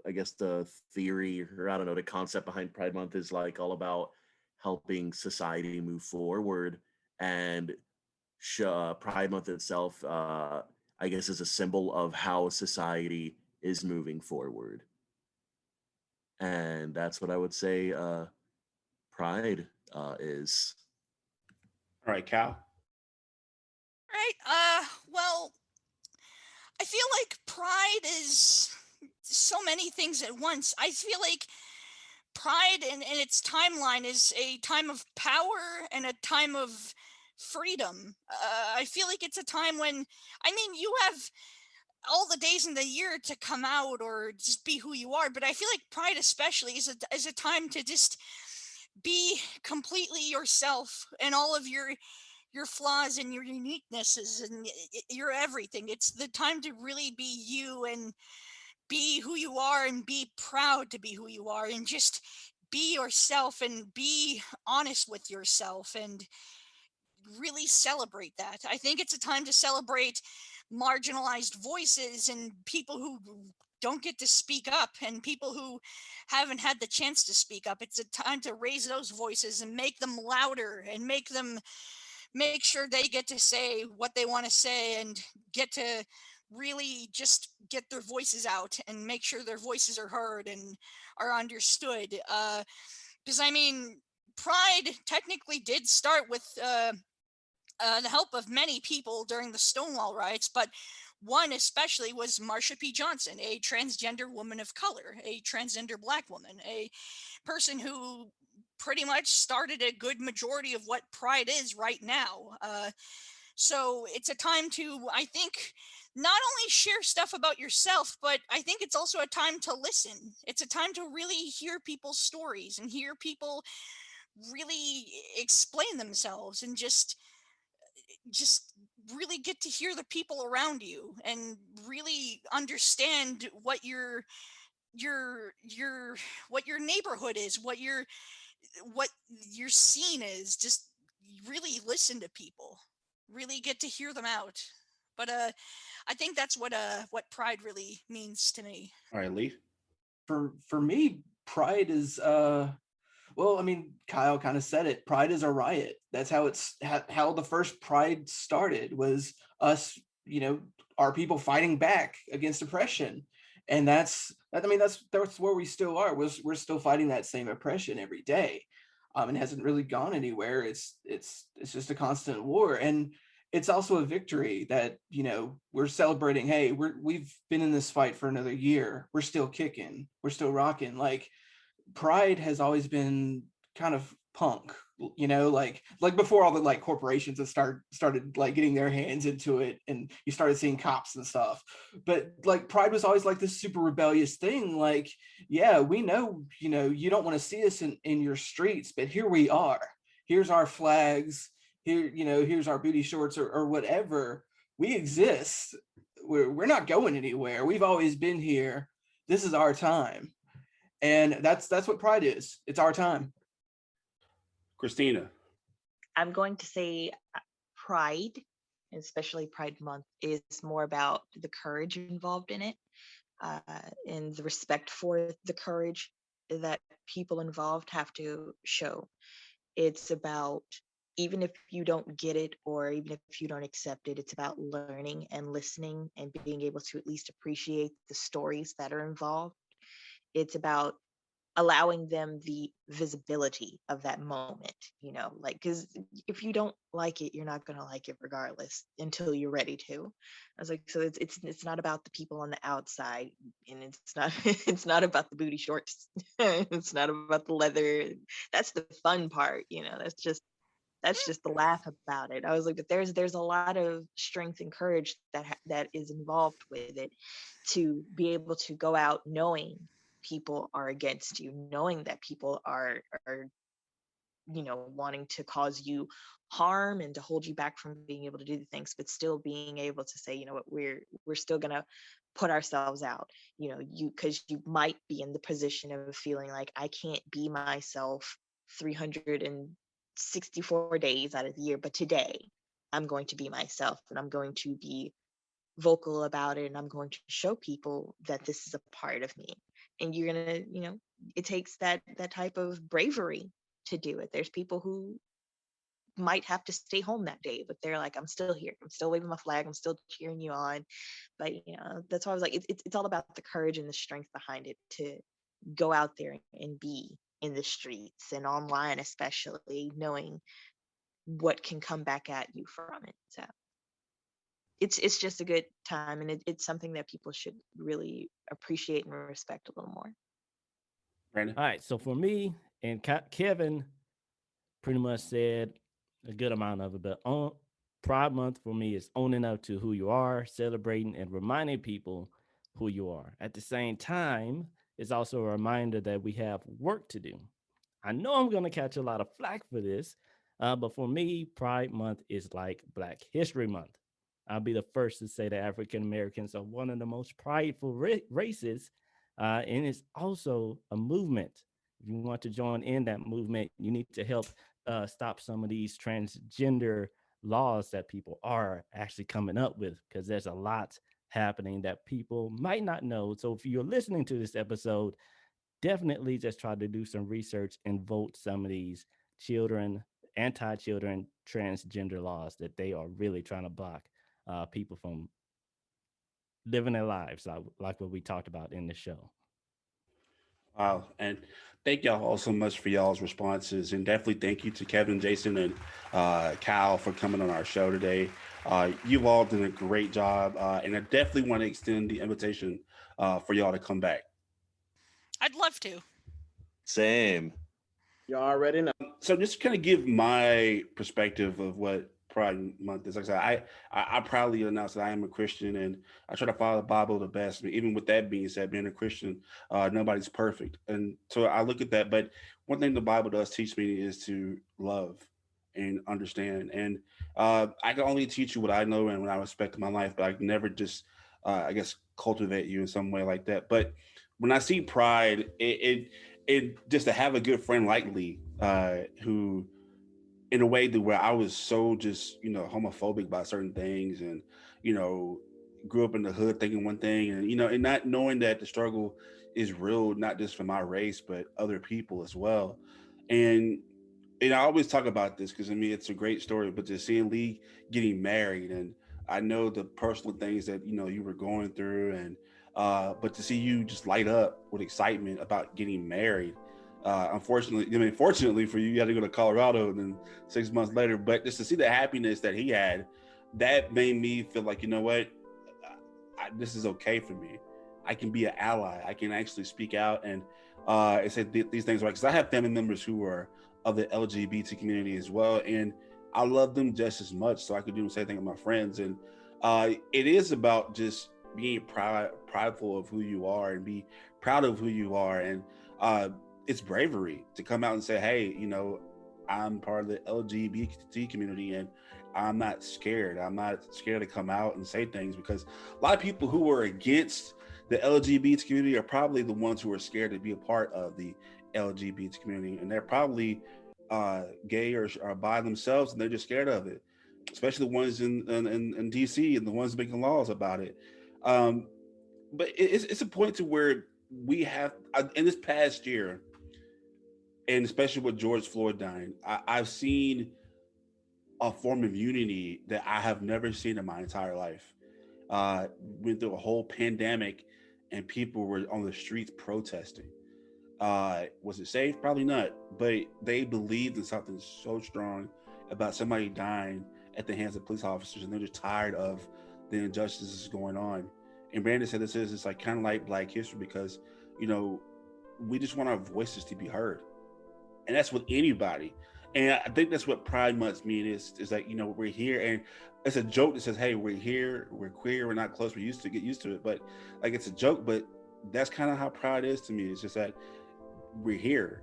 I guess the theory, or I don't know, the concept behind Pride Month is like all about helping society move forward. And Pride Month itself, I guess, is a symbol of how society is moving forward. And that's what I would say Pride is. All right, Cal. Right. Well, I feel like pride is so many things at once. I feel like pride in its timeline is a time of power and a time of freedom. I feel like it's a time when, I mean, you have all the days in the year to come out or just be who you are, but I feel like pride especially is a time to just be completely yourself and all of your flaws and your uniquenesses and your everything. It's the time to really be you and be who you are and be proud to be who you are and just be yourself and be honest with yourself and really celebrate that. I think it's a time to celebrate marginalized voices and people who don't get to speak up and people who haven't had the chance to speak up. It's a time to raise those voices and make them louder and make sure they get to say what they want to say and get to really just get their voices out and make sure their voices are heard and are understood. Because I mean, Pride technically did start with the help of many people during the Stonewall riots, but one especially was Marsha P. Johnson, a transgender woman of color, a transgender Black woman, a person who pretty much started a good majority of what Pride is right now. So it's a time to, I think, not only share stuff about yourself, but I think it's also a time to listen. It's a time to really hear people's stories and hear people really explain themselves and just really get to hear the people around you and really understand your what your neighborhood is, what your scene is. Just really listen to people, really get to hear them out. But I think that's what pride really means to me. All right, Lee. For me, pride is well, I mean, Kyle kind of said it. Pride is a riot. That's how the first Pride started, was us, our people fighting back against oppression. And that's where we still are. We're still fighting that same oppression every day. It hasn't really gone anywhere. It's just a constant war. And it's also a victory that, we're celebrating. Hey, we've been in this fight for another year. We're still kicking. We're still rocking. Like, Pride has always been kind of punk, like before all the like corporations have started like getting their hands into it, and you started seeing cops and stuff. But like Pride was always like this super rebellious thing. Like, yeah, we know, you don't want to see us in your streets, but here we are. Here's our flags. Here, here's our booty shorts or whatever. We exist. We're not going anywhere. We've always been here. This is our time. And that's what Pride is. It's our time. Christina. I'm going to say Pride, especially Pride Month, is more about the courage involved in it, and the respect for the courage that people involved have to show. It's about, even if you don't get it or even if you don't accept it, it's about learning and listening and being able to at least appreciate the stories that are involved. It's about allowing them the visibility of that moment, like, because if you don't like it, you're not going to like it regardless until you're ready to. I was like, so it's not about the people on the outside, and it's not it's not about the booty shorts. It's not about the leather. That's the fun part, that's just the laugh about it. I was like, but there's a lot of strength and courage that is involved with it, to be able to go out knowing people are against you, knowing that people are wanting to cause you harm and to hold you back from being able to do the things, but still being able to say, you know what, we're still gonna put ourselves out, because you might be in the position of feeling like, I can't be myself 364 days out of the year, but today I'm going to be myself, and I'm going to be vocal about it, and I'm going to show people that this is a part of me. And you're gonna, it takes that type of bravery to do it. There's people who might have to stay home that day, but they're like, I'm still here, I'm still waving my flag, I'm still cheering you on. But that's why I was like, it's all about the courage and the strength behind it, to go out there and be in the streets and online, especially knowing what can come back at you from it. So it's just a good time, and it's something that people should really appreciate and respect a little more. Brandon? All right, so for me, and Kevin pretty much said a good amount of it, but Pride Month for me is owning up to who you are, celebrating and reminding people who you are. At the same time, it's also a reminder that we have work to do. I know I'm going to catch a lot of flack for this, but for me, Pride Month is like Black History Month. I'll be the first to say that African Americans are one of the most prideful races, and it's also a movement. If you want to join in that movement, you need to help stop some of these transgender laws that people are actually coming up with, because there's a lot happening that people might not know. So if you're listening to this episode, definitely just try to do some research and vote some of these anti-children transgender laws that they are really trying to block people from living their lives, like what we talked about in the show. Wow. And thank y'all all so much for y'all's responses. And definitely thank you to Kevin, Jason, and Kyle for coming on our show today. You've all done a great job. And I definitely want to extend the invitation for y'all to come back. I'd love to. Same. You already know. So just kind of give my perspective of what Pride Month is. Like I said, I proudly announce that I am a Christian, and I try to follow the Bible the best. Even with that being said, being a Christian, nobody's perfect, and so I look at that. But one thing the Bible does teach me is to love and understand. And I can only teach you what I know and what I respect in my life, but I can never just, I guess, cultivate you in some way like that. But when I see Pride, it just to have a good friend like Lee, who in a way that where I was so just, homophobic about certain things, and, grew up in the hood thinking one thing, and, and not knowing that the struggle is real, not just for my race, but other people as well. And I always talk about this because it's a great story, but just seeing Lee getting married, and I know the personal things that, you were going through, and, but to see you just light up with excitement about getting married, fortunately for you, you had to go to Colorado, and then 6 months later, but just to see the happiness that he had, that made me feel like, you know what, this is okay for me. I can be an ally. I can actually speak out and say these things, right? Because I have family members who are of the LGBT community as well, and I love them just as much, so I could do the same thing with my friends. And it is about just being prideful of who you are, and be proud of who you are. And it's bravery to come out and say, hey, I'm part of the LGBT community, and I'm not scared. I'm not scared to come out and say things, because a lot of people who are against the LGBT community are probably the ones who are scared to be a part of the LGBT community, and they're probably gay or by themselves, and they're just scared of it, especially the ones in DC and the ones making laws about it. But it's a point to where we have, in this past year, and especially with George Floyd dying, I've seen a form of unity that I have never seen in my entire life. Went through a whole pandemic, and people were on the streets protesting. Was it safe? Probably not. But they believed in something so strong about somebody dying at the hands of police officers, and they're just tired of the injustices going on. And Brandon said this is, it's like kind of like Black history, because, you know, we just want our voices to be heard. And that's with anybody. And I think that's what Pride Month means is like, you know, we're here, and it's a joke that says, hey, we're here, we're queer, we're not close, we're used to get used to it. But like, it's a joke, but that's kind of how Pride is to me. It's just that we're here.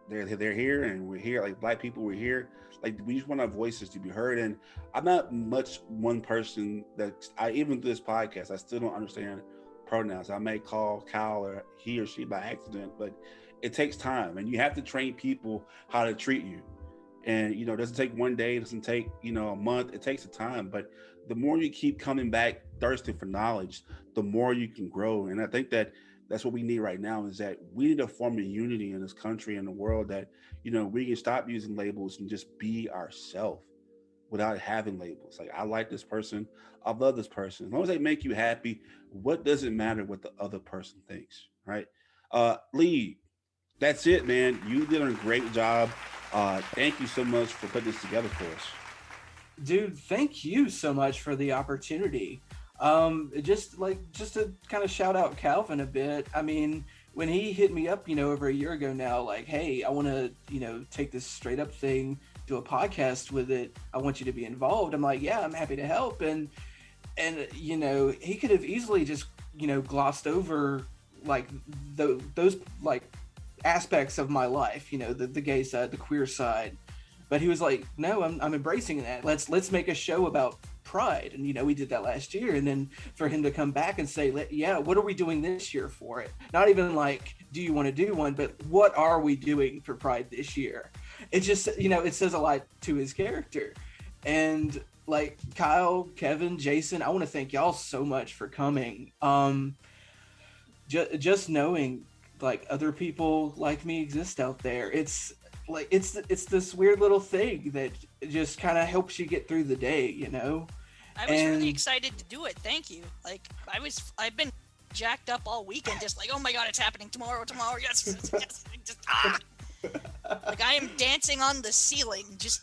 They're here, and we're here. Like Black people, we're here. Like, we just want our voices to be heard. And I'm not much one person that even through this podcast, I still don't understand pronouns. I may call Kyle or he or she by accident, but it takes time, and you have to train people how to treat you. And, you know, it doesn't take one day, it doesn't take, you know, a month, it takes a time. But the more you keep coming back thirsting for knowledge, the more you can grow. And I think that that's what we need right now, is that we need to form a unity in this country and the world, that, you know, we can stop using labels and just be ourselves without having labels. Like, I like this person, I love this person. As long as they make you happy, what does it matter what the other person thinks, right? Lee, that's it, man. You did a great job. Thank you so much for putting this together for us. Dude, thank you so much for the opportunity. Just to kind of shout out Calvin a bit. I mean, when he hit me up, you know, over a year ago now, like, hey, I want to, you know, take this straight up thing, do a podcast with it. I want you to be involved. I'm like, yeah, I'm happy to help. And you know, he could have easily just, you know, glossed over like those like aspects of my life, you know, the gay side, the queer side. But he was like, no, I'm embracing that. Let's make a show about Pride. And, you know, we did that last year. And then for him to come back and say, yeah, what are we doing this year for it? Not even like, do you want to do one, but what are we doing for Pride this year? It just, you know, it says a lot to his character. And like Kyle, Kevin, Jason, I want to thank y'all so much for coming. Just knowing like other people like me exist out there. It's like, it's this weird little thing that just kind of helps you get through the day, you know? I was really excited to do it. Thank you. Like, I've been jacked up all weekend, just like, oh my God, it's happening tomorrow. Yes. Like, I am dancing on the ceiling. Just,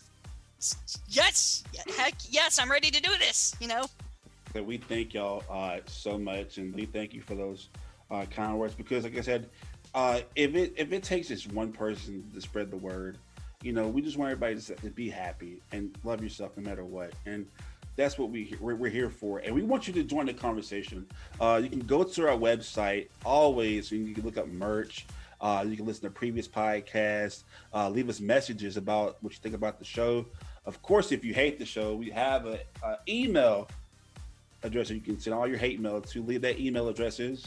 yes. Heck yes, I'm ready to do this, you know? So we thank y'all so much. And we thank you for those kind words, because like I said, if it takes just one person to spread the word, you know, we just want everybody to be happy and love yourself no matter what. And that's what we're here for. And we want you to join the conversation. You can go to our website always, and you can look up merch. You can listen to previous podcasts, leave us messages about what you think about the show. Of course, if you hate the show, we have an email address that you can send all your hate mail to. Leave that email address is...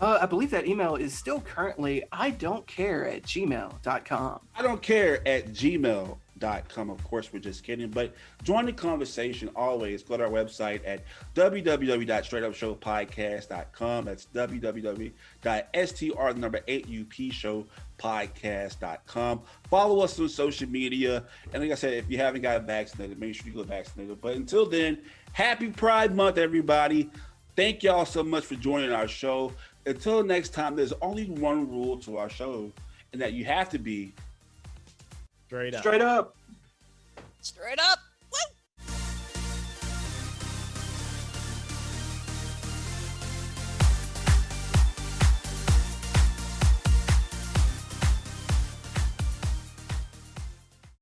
I believe that email is still currently idon'tcare@gmail.com. I don't care at gmail.com. Of course, we're just kidding. But join the conversation always. Go to our website at www.straightupshowpodcast.com. That's www.str8upshowpodcast.com. Follow us on social media. And like I said, if you haven't gotten vaccinated, make sure you get vaccinated. But until then, happy Pride Month, everybody. Thank y'all so much for joining our show. Until next time, there's only one rule to our show, and that you have to be straight up. Straight up. Straight up.